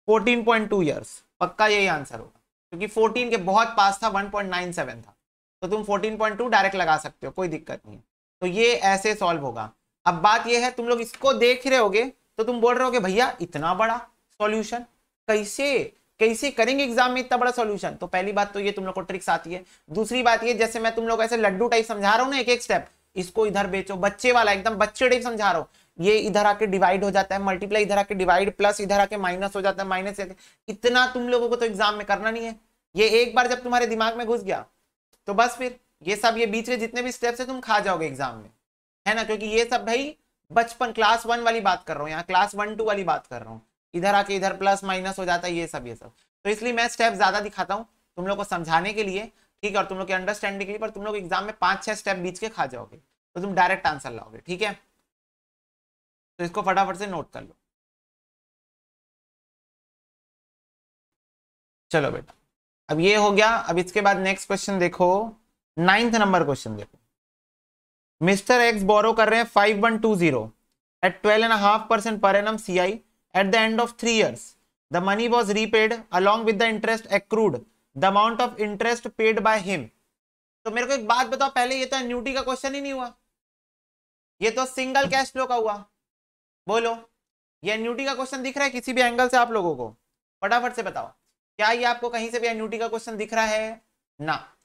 14.2 ईयर्स, पक्का यही आंसर होगा, क्योंकि 14 के बहुत पास था 1.97 था, तो तुम 14.2 डायरेक्ट लगा सकते हो, कोई दिक्कत नहीं है। तो ये ऐसे सॉल्व होगा। अब बात ये है, तुम लोग इसको देख रहे होगे तो तुम बोल रहे होगे भैया इतना बड़ा सॉल्यूशन कैसे कैसे करेंगे एग्जाम में इतना बड़ा सॉल्यूशन। तो पहली बात तो ये तुम लोग को ट्रिक्स आती है, दूसरी बात ये जैसे मैं तुम लोग ऐसे लड्डू टाइप समझा रहा हूँ ना, एक एक स्टेप, इसको इधर बेचो, बच्चे वाला एकदम बच्चे टाइप समझा रहा हूँ, ये इधर आके डिवाइड हो जाता है, मल्टीप्लाई इधर आके डिवाइड, प्लस इधर आके माइनस हो जाता है, माइनस, इतना तुम लोगों को तो एग्जाम में करना नहीं है। ये एक बार जब तुम्हारे दिमाग में घुस गया तो बस फिर ये सब, ये बीच में जितने भी स्टेप्स है तुम खा जाओगे एग्जाम में, है ना, क्योंकि ये सब भाई बचपन क्लास 1 वाली बात कर रहा हूँ, यहाँ क्लास 1 2 वाली बात कर रहा हूँ, इधर आके इधर प्लस माइनस हो जाता है, ये सब। तो इसलिए मैं स्टेप ज्यादा दिखाता हूँ तुम लोग को समझाने के लिए, ठीक है, और तुम लोग के अंडरस्टैंडिंग के लिए, पर तुम लोग एग्जाम में 5-6 स्टेप बीच के खा जाओगे तो तुम डायरेक्ट आंसर लाओगे। ठीक है, तो इसको फटाफट से नोट कर लो। चलो बेटा, अब ये हो गया। अब इसके बाद नेक्स्ट क्वेश्चन देखो, 9th नंबर क्वेश्चन देखो। मिस्टर एक्स बोरो कर रहे हैं 5120 at 12.5% per annum CI at the end of 3 years. The money was repaid along with the interest accrued. The amount of interest paid by him. तो मेरे को एक बात बताओ, पहले ये तो एन्युटी का क्वेश्चन ही नहीं हुआ, ये तो सिंगल कैश फ्लो का हुआ। बोलो, ये एन्युटी का क्वेश्चन दिख रहा है किसी भी एंगल से आप लोगों को? फटाफट से बताओ, क्या ये आपको कहीं से भी एन्युटी का क्वेश्चन दिख रहा है? ना,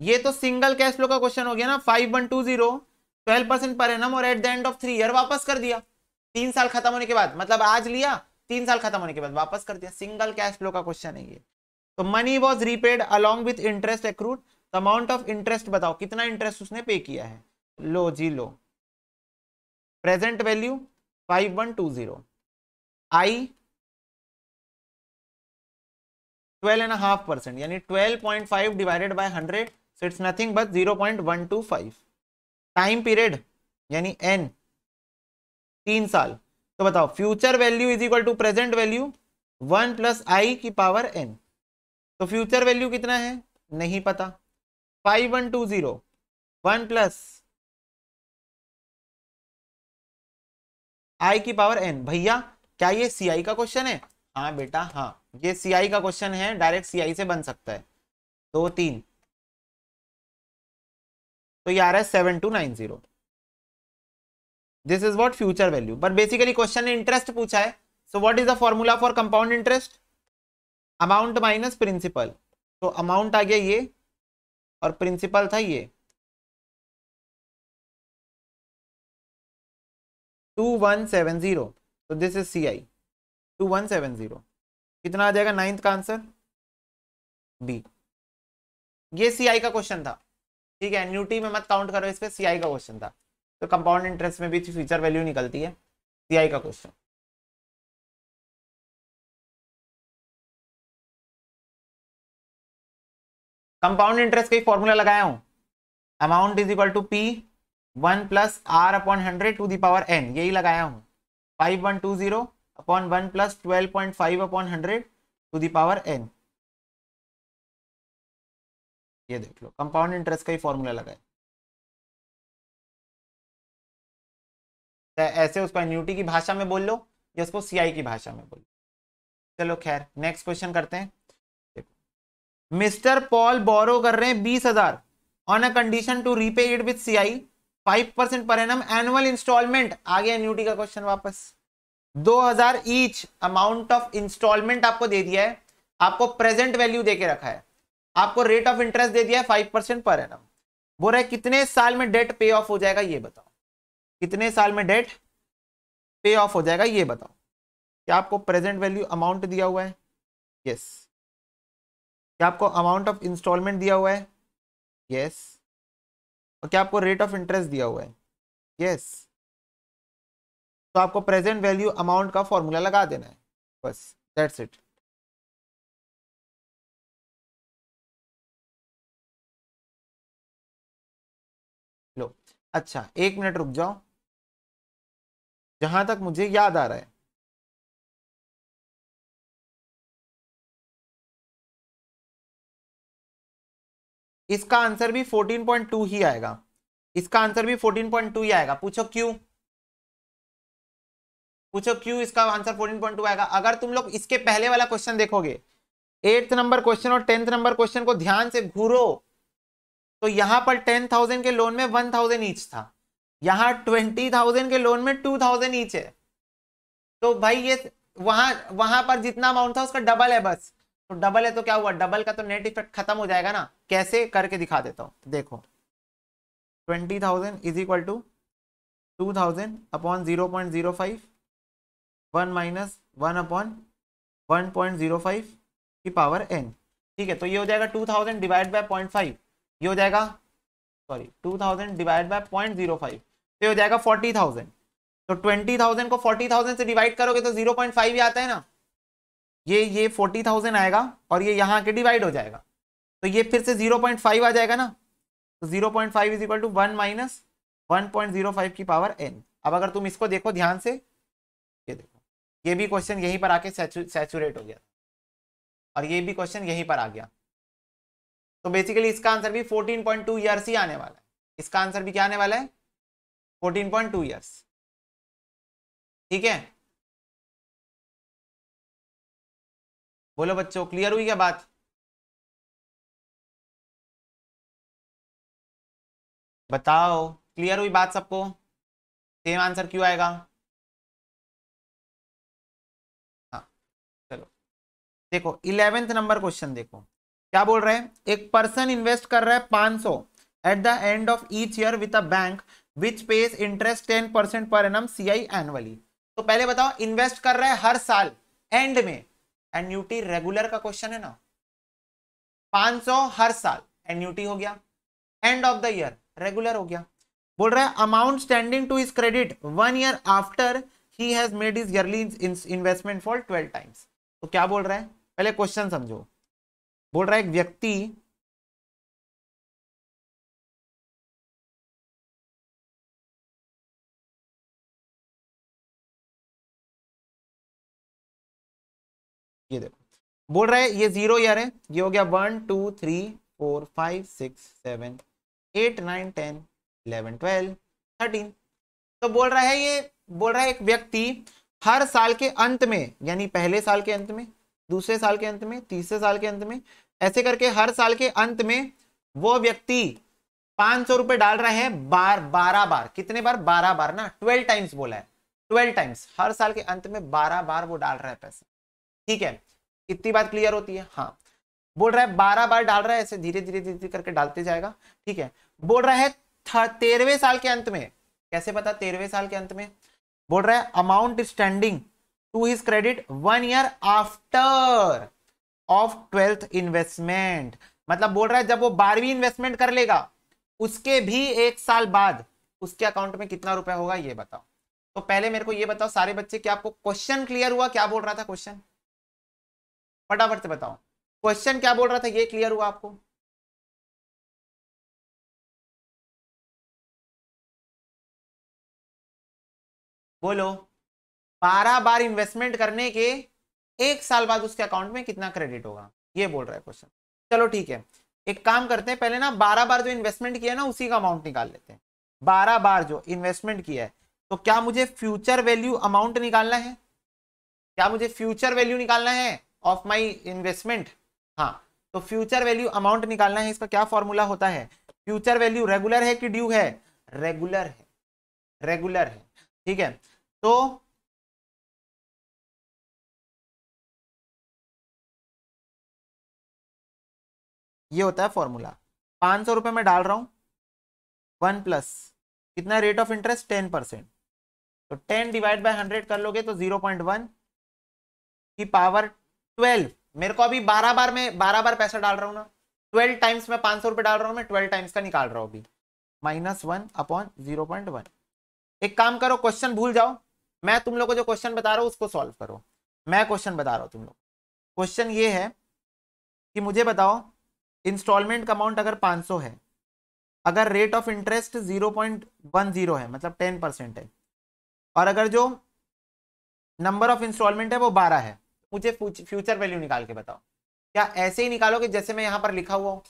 ये तो सिंगल कैश फ्लो का क्वेश्चन हो गया ना। 5120 12% पर एनम और eight the end of 3 year वापस कर दिया, 3 साल खत्म होने के बाद, मतलब आज लिया 3 साल खत्म होने के बाद वापस कर दिया, सिंगल कैश फ्लो का क्वेश्चन है ये। तो money was repaid along with interest accrued, amount of interest बताओ कितना इंटरेस्ट उसने पे किया है। लो जी लो, प्रेजेंट वैल्यू 5120, आई 12.5% यानी 12.5 divided by 100, so it's nothing but 0.125। Time period यानी n 3 साल। तो बताओ future value is equal to present value 1 plus आई की पावर n। तो फ्यूचर वैल्यू कितना है नहीं पता, 5120 1 प्लस आई की पावर n। भैया क्या ये CI का क्वेश्चन है? हाँ बेटा हाँ, ये CI का क्वेश्चन है, डायरेक्ट CI से बन सकता है। 2 3, तो ये आ रहा है 7290। This is what future value, but basically question ने इंटरेस्ट पूछा है। So what is the formula for compound interest? Amount minus principal. तो अमाउंट आ गया ये और प्रिंसिपल था ये, 2170, तो दिस इज सी आई 2170। कितना आ जाएगा नाइन्थ का आंसर? बी। ये सी आई का क्वेश्चन था, ठीक है, एन्युटी में मत काउंट करो, इस पे सी आई का क्वेश्चन था। तो कंपाउंड इंटरेस्ट में भी फ्यूचर वैल्यू निकलती है, सी आई का क्वेश्चन। कंपाउंड इंटरेस्ट का फॉर्मूला लगाया हूं, amount is equal to P 1 plus R upon 100 to the power n, यही लगाया हूं। 5120 upon 1 plus 12.5 upon 100 to the power n. ये देख लो, कंपाउंड इंटरेस्ट का ही फॉर्मूला लगाए। ऐसे उसको एन्युटी की भाषा में बोल लो या उसको सीआई की भाषा में बोल लो। चलो खैर, नेक्स्ट क्वेश्चन करते हैं। देखो, मिस्टर पॉल बोरो कर रहे हैं 20,000 on a condition to repay it with CI 5% per annum annual instalment. आगे एन्युटी का क्वेश्चन वापस। 2,000 ईच अमाउंट ऑफ इंस्टॉलमेंट आपको दे दिया है, आपको प्रेजेंट वैल्यू देके रखा है, आपको रेट ऑफ इंटरेस्ट दे दिया है 5% पर एनम। बोल रहा है कितने साल में डेट पे ऑफ हो जाएगा, ये बताओ। कितने साल में डेट पे ऑफ हो जाएगा, ये बताओ। क्या आपको प्रेजेंट वैल्यू अमाउंट दिया हुआ है? यस। क्या आपको अमाउंट ऑफ इंस्टॉलमेंट दिया हुआ है? यस। और क्या आपको रेट ऑफ इंटरेस्ट दिया हुआ है? यस। तो आपको प्रेजेंट वैल्यू अमाउंट का फॉर्मूला लगा देना है, बस, दैट्स इट। लो, अच्छा 1 मिनट रुक जाओ, जहां तक मुझे याद आ रहा है इसका आंसर भी 14.2 ही आएगा। इसका आंसर भी 14.2 ही आएगा। पूछो क्यों? पूछो क्यों इसका आंसर 14.2 आएगा? अगर तुम लोग इसके पहले वाला क्वेश्चन देखोगे, 8th नंबर क्वेश्चन और 10th नंबर क्वेश्चन को ध्यान से घूरो, तो यहां पर 10,000 के लोन में 1,000 ईच था, यहां 20,000 के लोन में 2,000 ईच है। तो भाई ये वहां वहां पर जितना अमाउंट था उसका डबल है बस। तो डबल है तो क्या हुआ, डबल का तो नेट इफेक्ट खत्म हो जाएगा ना। कैसे करके दिखा देता हूं, देखो 20,000 is equal to 2,000 upon 0.05, 1 minus 1 upon 1.05 की पावर n। ठीक है, तो ये हो जाएगा 2000 डिवाइड बाय 0.5, ये हो जाएगा, सॉरी 2000 डिवाइड बाय 0.05, तो हो जाएगा 40,000। तो 20,000 को 40,000 से डिवाइड करोगे तो 0.5 ही आता है ना। ये 40,000 आएगा और ये यहाँ के डिवाइड हो जाएगा, तो ये फिर से 0.5 आ जाएगा ना। तो 0.5 इज इक्वल टू 1 माइनस 1.05 की पावर n। अब अगर तुम इसको देखो ध्यान से, ये देखो, ये भी क्वेश्चन यहीं पर आके सैचुरेट हो गया और ये भी क्वेश्चन यहीं पर आ गया। तो बेसिकली इसका आंसर भी 14.2 ईयर्स ही आने वाला है। इसका आंसर भी क्या आने वाला है? 14.2 ईयर्स। ठीक है, बोलो बच्चों, क्लियर हुई क्या बात? बताओ, क्लियर हुई बात सबको? सेम आंसर क्यों आएगा? हाँ, चलो देखो 11th नंबर क्वेश्चन देखो, क्या बोल रहे हैं। एक पर्सन इन्वेस्ट कर रहा है 500 eight the end of each year with a bank which page interest 10% per annum CI annually. तो पहले बताओ, इन्वेस्ट कर रहा है हर साल एंड में, एन्युटी रेगुलर का क्वेश्चन है ना, 500 हर साल एन्युटी हो गया, end of the year regular हो गया। बोल रहा है amount standing to his credit 1 year after he has made his yearly investment for 12 times. तो क्या बोल रहा है, पहले क्वेश्चन समझो। बोल रहा है एक व्यक्ति ये देखो, बोल रहा है ये 0 ईयर है, ये हो गया 1 2 3 4 5 6 7 8 9 10 11 12 13। तो बोल रहा है ये, बोल रहा है एक व्यक्ति हर साल के अंत में, यानी पहले साल के अंत में, दूसरे साल के अंत में, तीसरे साल के अंत में, ऐसे करके हर साल के अंत में वो व्यक्ति 500 रुपए डाल रहा है 12 बार। कितने बार? 12 बार ना, 12 टाइम्स बोला है, 12 टाइम्स। हर साल के अंत में 12 बार वो डाल रहा है पैसा। ठीक है, इतनी बात क्लियर होती है? हाँ। बोल रहा है 12 बार डाल रहा है, ऐसे धीरे धीरे धीरे करके डालते जाएगा। ठीक है, बोल रहा है 13वें साल के अंत में, कैसे पता 13वें साल के अंत में? बोल रहा है amount standing to his credit 1 year after of 12th investment. मतलब बोल रहा है जब वो 12वीं इन्वेस्टमेंट कर लेगा उसके भी 1 साल बाद उसके अकाउंट में कितना रुपया होगा ये बताओ। तो पहले मेरे को ये बताओ सारे बच्चे, क्या आपको क्वेश्चन क्लियर हुआ? क्या बोल रहा था क्वेश्चन? फटाफट से बताओ क्वेश्चन क्या बोल रहा था, ये क्लियर हुआ आपको? बोलो। 12 बार इन्वेस्टमेंट करने के 1 साल बाद उसके अकाउंट में कितना क्रेडिट होगा, ये बोल रहा है क्वेश्चन। चलो ठीक है, एक काम करते हैं, पहले ना 12 बार जो इन्वेस्टमेंट किया ना उसी का अमाउंट निकाल लेते हैं। 12 बार जो इन्वेस्टमेंट किया है, तो क्या मुझे फ्यूचर वैल्यू अमाउंट निकालना है? क्या मुझे फ्यूचर वैल्यू निकालना है ऑफ माई इन्वेस्टमेंट? हाँ, तो फ्यूचर वैल्यू अमाउंट निकालना है। इसका क्या फॉर्मूला होता है? फ्यूचर वैल्यू रेगुलर है कि ड्यू है? रेगुलर है, रेगुलर है। ठीक है, तो ये होता है फॉर्मूला। 500 रुपए में डाल रहा हूं, 1 प्लस कितना रेट ऑफ इंटरेस्ट 10%, तो 10 डिवाइड बाय 100 कर लोगे तो 0.1 की पावर 12। मेरे को अभी 12 बार में 12 बार पैसा डाल रहा हूं ना, 12 टाइम्स में 500 रुपए डाल रहा हूं, मैं 12 टाइम्स का निकाल रहा हूं अभी, -1 अपॉन 0.1। एक काम करो, क्वेश्चन भूल जाओ, मैं तुम लोग को जो क्वेश्चन बता रहा हूं उसको सॉल्व करो। मैं क्वेश्चन बता रहा हूं तुम लोग। क्वेश्चन ये है कि मुझे बताओ इंस्टॉलमेंट का अमाउंट अगर 500 है, अगर रेट ऑफ इंटरेस्ट 0.10 है मतलब 10% है, और अगर जो नंबर ऑफ इंस्टॉलमेंट है वो 12 है, मुझे फ्यूचर वैल्यू निकाल के बताओ। क्या ऐसे ही निकालोगे जैसे मैं यहां पर लिखा हुआ हूं?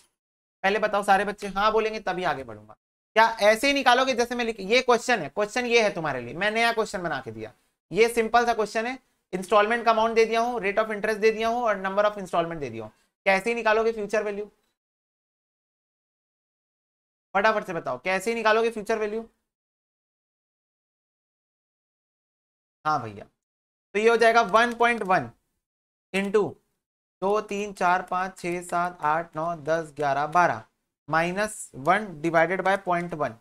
पहले बताओ सारे बच्चे, हाँ बोलेंगे तभी आगे बढ़ूंगा। क्या ऐसे ही निकालोगे जैसे मैं ये क्वेश्चन है, क्वेश्चन ये है तुम्हारे लिए, मैं नया क्वेश्चन बना के दिया। ये सिंपल सा क्वेश्चन है, इंस्टॉलमेंट का अमाउंट दे दिया हूँ, रेट ऑफ इंटरेस्ट दे दिया हूँ और नंबर ऑफ इंस्टॉलमेंट दे दिया हूँ। कैसे ही निकालोगे फ्यूचर वैल्यू? फटाफट से बताओ कैसे ही निकालोगे फ्यूचर वैल्यू? हाँ भैया, तो ये हो जाएगा 1.1 इंटू 2 3 4 5 6 7 8 9 10 11 12 -1 डिवाइडेड बाय 0.1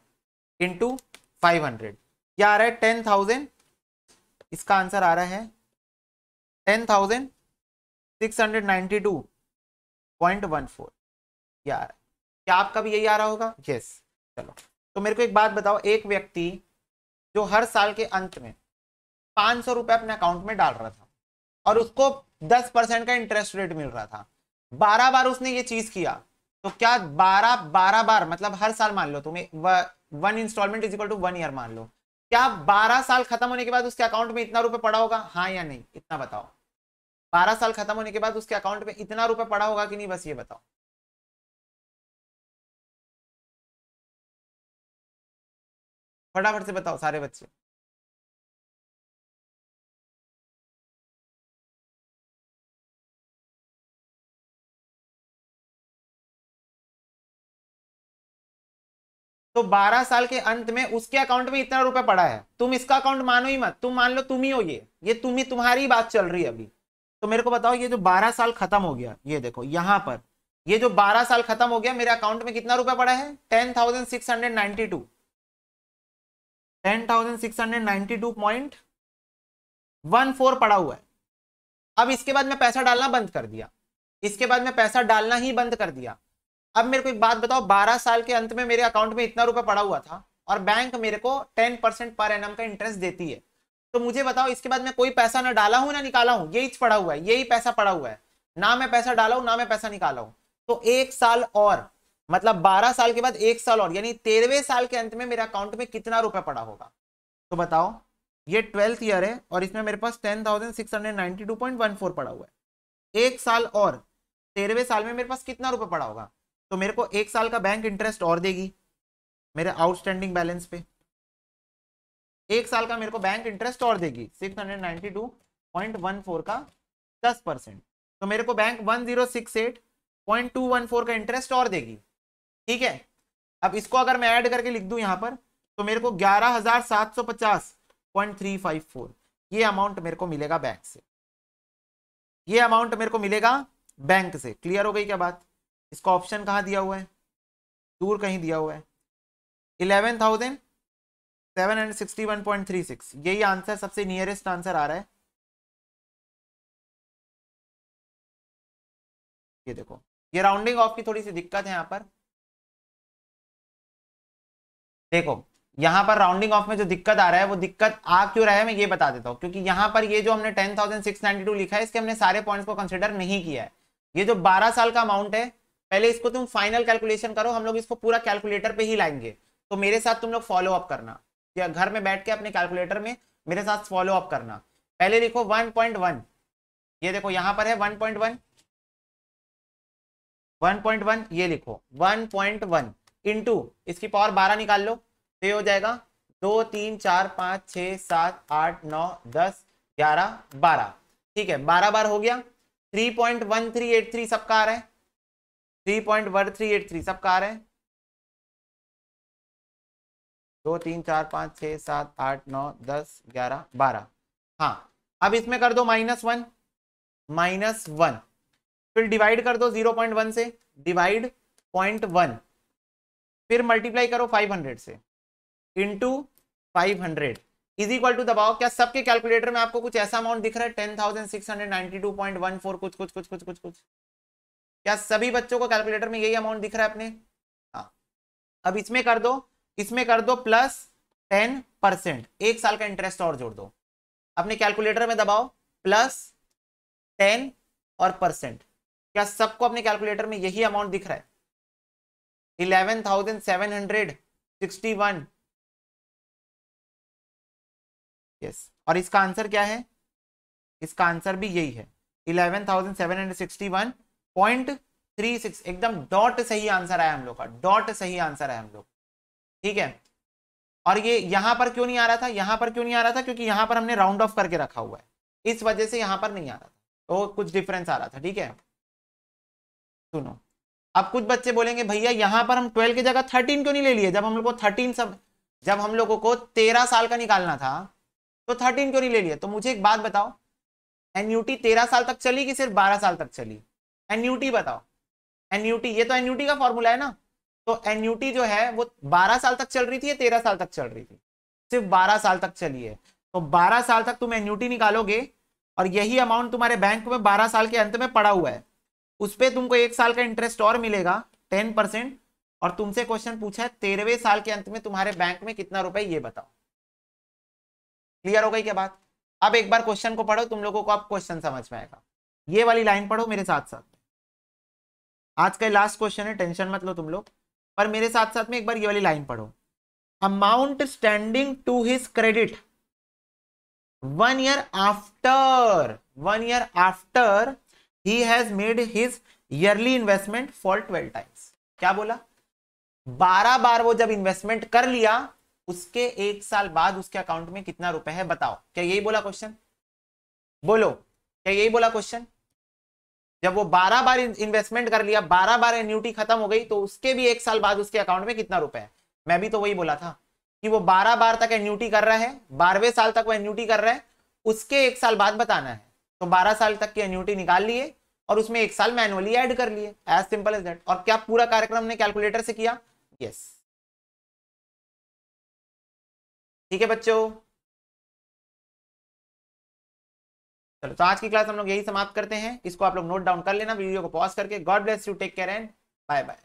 इंटू 500। क्या आ रहा है? 10,000। इसका आंसर आ रहा है 10,692.14। यार क्या आपका भी यही आ रहा होगा? यस। चलो, तो मेरे को एक बात बताओ, एक व्यक्ति जो हर साल के अंत में 500 रुपए अपने अकाउंट में डाल रहा था और उसको 10% का इंटरेस्ट रेट मिल रहा था, 12 बार उसने ये चीज किया, तो क्या 12 बार मतलब हर साल, मान लो तुम्हें 1 instalment is equal to 1 year मान लो, क्या 12 साल खत्म होने के बाद उसके अकाउंट में इतना रुपए पड़ा होगा? हाँ या नहीं, इतना बताओ। 12 साल खत्म होने के बाद उसके अकाउंट में इतना रुपए पड़ा होगा कि नहीं, बस ये बताओ। फटाफट से बताओ सारे बच्चे। तो 12 साल के अंत में उसके अकाउंट में इतना रुपए पड़ा है, तुम इसका अकाउंट मानो ही मत, तुम मान लो तुम ही हो, ये तुम ही, तुम्हारी बात चल रही है अभी। तो मेरे को बताओ ये जो 12 साल खत्म हो गया, ये देखो यहां पर, ये जो 12 साल खत्म हो गया, मेरे अकाउंट में कितना रुपया पड़ा है? 10,692, 10,692.14 पड़ा हुआ है। अब इसके बाद मैं पैसा डालना बंद कर दिया, इसके बाद मैं पैसा डालना ही बंद कर दिया। अब मेरे को एक बात बताओ, 12 साल के अंत में मेरे अकाउंट में इतना रुपया पड़ा हुआ था और बैंक मेरे को 10% पर एनम का इंटरेस्ट देती है, तो मुझे बताओ इसके बाद मैं कोई पैसा ना डाला हूं ना निकाला हूं, यही पड़ा हुआ है, यही पैसा पड़ा हुआ है, ना मैं पैसा डाला हूं ना मैं पैसा निकाला हूं। तो 1 साल और, मतलब 12 साल के बाद 1 साल और, यानी 13वें साल के अंत में मेरे अकाउंट में कितना रुपया पड़ा होगा? तो बताओ, ये 12th ईयर है और इसमें मेरे पास 10,692.14 पड़ा हुआ है। 1 साल और 13वें साल में मेरे पास कितना रुपया पड़ा होगा? तो मेरे को 1 साल का बैंक इंटरेस्ट और देगी मेरे आउटस्टैंडिंग बैलेंस पे, 1 साल का मेरे को बैंक इंटरेस्ट और देगी 692.14 का 10%, तो मेरे को बैंक 1068.214 का इंटरेस्ट और देगी। ठीक है, अब इसको अगर मैं ऐड करके लिख दूं यहां पर, तो मेरे को 11,750.354 ये अमाउंट मेरे को मिलेगा बैंक से, ये अमाउंट मेरे को मिलेगा बैंक से। क्लियर हो गई क्या बात? इसका ऑप्शन कहां दिया हुआ है? दूर कहीं दिया हुआ है। 11,000 761.36, यही आंसर सबसे नियरेस्ट आंसर आ रहा है। ये देखो, ये राउंडिंग ऑफ की थोड़ी सी दिक्कत है यहाँ पर। देखो यहाँ पर राउंडिंग ऑफ में जो दिक्कत आ रहा है वो दिक्कत आ क्यों रहा है मैं ये बता देता हूँ, क्योंकि यहाँ पर ये जो हमने 10,692 लिखा है इसके हमने सारे पॉइंट्स को कंसिडर नहीं किया है। ये जो 12 साल का अमाउंट है, पहले इसको तुम फाइनल कैलकुलेशन करो, हम लोग इसको पूरा कैलकुलेटर पे ही लाएंगे, तो मेरे साथ तुम लोग फॉलो अप करना, या घर में बैठ के अपने कैलकुलेटर में मेरे साथ फॉलो अप करना। पहले लिखो 1.1, ये देखो यहाँ पर है 1.1, 1.1 ये लिखो 1.1 इंटू इसकी पावर 12 निकाल लो, तो ये हो जाएगा 2 3 4 5 6 7 8 9 10 11 12। ठीक है, 12 बार हो गया। 3.1383 सबका आ रहा है, 3.1383 सबका आ रहा है। 2 3 4 5 6 7 8 9 10 11 12। हाँ, अब इसमें कर दो -1, -1, फिर डिवाइड कर दो 0.1 से, डिवाइड 0.1, फिर मल्टीप्लाई करो 500 से, इंटू 500 इज इक्वल टू, दबाओ क्या सबके कैलकुलेटर में आपको कुछ ऐसा अमाउंट दिख रहा है 10,692.14 कुछ कुछ कुछ कुछ कुछ कुछ, क्या सभी बच्चों को कैलकुलेटर में यही अमाउंट दिख रहा है अपने? हाँ, अब इसमें कर दो प्लस 10%, एक साल का इंटरेस्ट और जोड़ दो, अपने कैलकुलेटर में दबाओ प्लस 10 और परसेंट, क्या सबको अपने कैलकुलेटर में यही अमाउंट दिख रहा है? 11,761। यस, और इसका आंसर क्या है? इसका आंसर भी यही है 11,761.36, एकदम डॉट सही आंसर आया हम लोग का, डॉट सही आंसर है हम लोग। ठीक है, और ये यहां पर क्यों नहीं आ रहा था? यहां पर क्यों नहीं आ रहा था? क्योंकि यहां पर हमने राउंड ऑफ करके रखा हुआ है, इस वजह से यहां पर नहीं आ रहा था, तो कुछ डिफरेंस आ रहा था। ठीक है, सुनो, अब कुछ बच्चे बोलेंगे भैया यहां पर हम 12 की जगह 13 क्यों नहीं ले लिए? जब हम लोग को 13 सब, जब हम लोगों को 13 साल का निकालना था तो 13 क्यों नहीं ले लिया? तो मुझे एक बात बताओ, एन्यूटी 13 साल तक चली कि सिर्फ 12 साल तक चली? एन्यूटी बताओ, एन्यूटी, ये तो एन्यूटी का फॉर्मूला है ना, तो एन्यूटी जो है वो 12 साल तक चल रही थी या 13 साल तक चल रही थी? सिर्फ 12 साल तक चली है, तो 12 साल तक तुम एन्यूटी निकालोगे और यही अमाउंट तुम्हारे बैंक में 12 साल के अंत में पड़ा हुआ है, उस पर तुमको एक साल का इंटरेस्ट और मिलेगा 10%, और तुमसे क्वेश्चन पूछा है 13वें साल के अंत में तुम्हारे बैंक में कितना रुपए, ये बताओ। क्लियर हो गई क्या बात? अब एक बार क्वेश्चन को पढ़ो, तुम लोगों को अब क्वेश्चन समझ में आएगा। ये वाली लाइन पढ़ो मेरे साथ साथ, आज का लास्ट क्वेश्चन है, टेंशन मत लो तुम लोग, पर मेरे साथ साथ में एक बार ये वाली लाइन पढ़ो। Amount standing to his credit 1 year after he has made his yearly investment for 12 times। क्या बोला? 12 बार वो जब इन्वेस्टमेंट कर लिया, उसके एक साल बाद उसके अकाउंट में कितना रुपए है बताओ। क्या यही बोला क्वेश्चन? बोलो, क्या यही बोला क्वेश्चन? जब वो 12 बार इन्वेस्टमेंट कर लिया, 12 बार एन्यूटी खत्म हो गई, तो उसके भी एक साल बाद उसके अकाउंट में कितना रुपए है? मैं भी तो वही बोला था कि वो 12 बार तक एन्यूटी कर रहा है, 12वें साल तक वो एन्यूटी कर रहा है, उसके एक साल बाद बताना है। तो 12 साल तक की एन्यूटी निकाल लिए और उसमें एक साल मैनुअली ऐड कर लिए, एज सिंपल एज दैट। और क्या पूरा कार्यक्रम ने कैलकुलेटर से किया? यस। ठीक है बच्चों, चलो तो आज की क्लास हम लोग यही समाप्त करते हैं, इसको आप लोग नोट डाउन कर लेना वीडियो को पॉज करके। God bless you, take care and bye bye.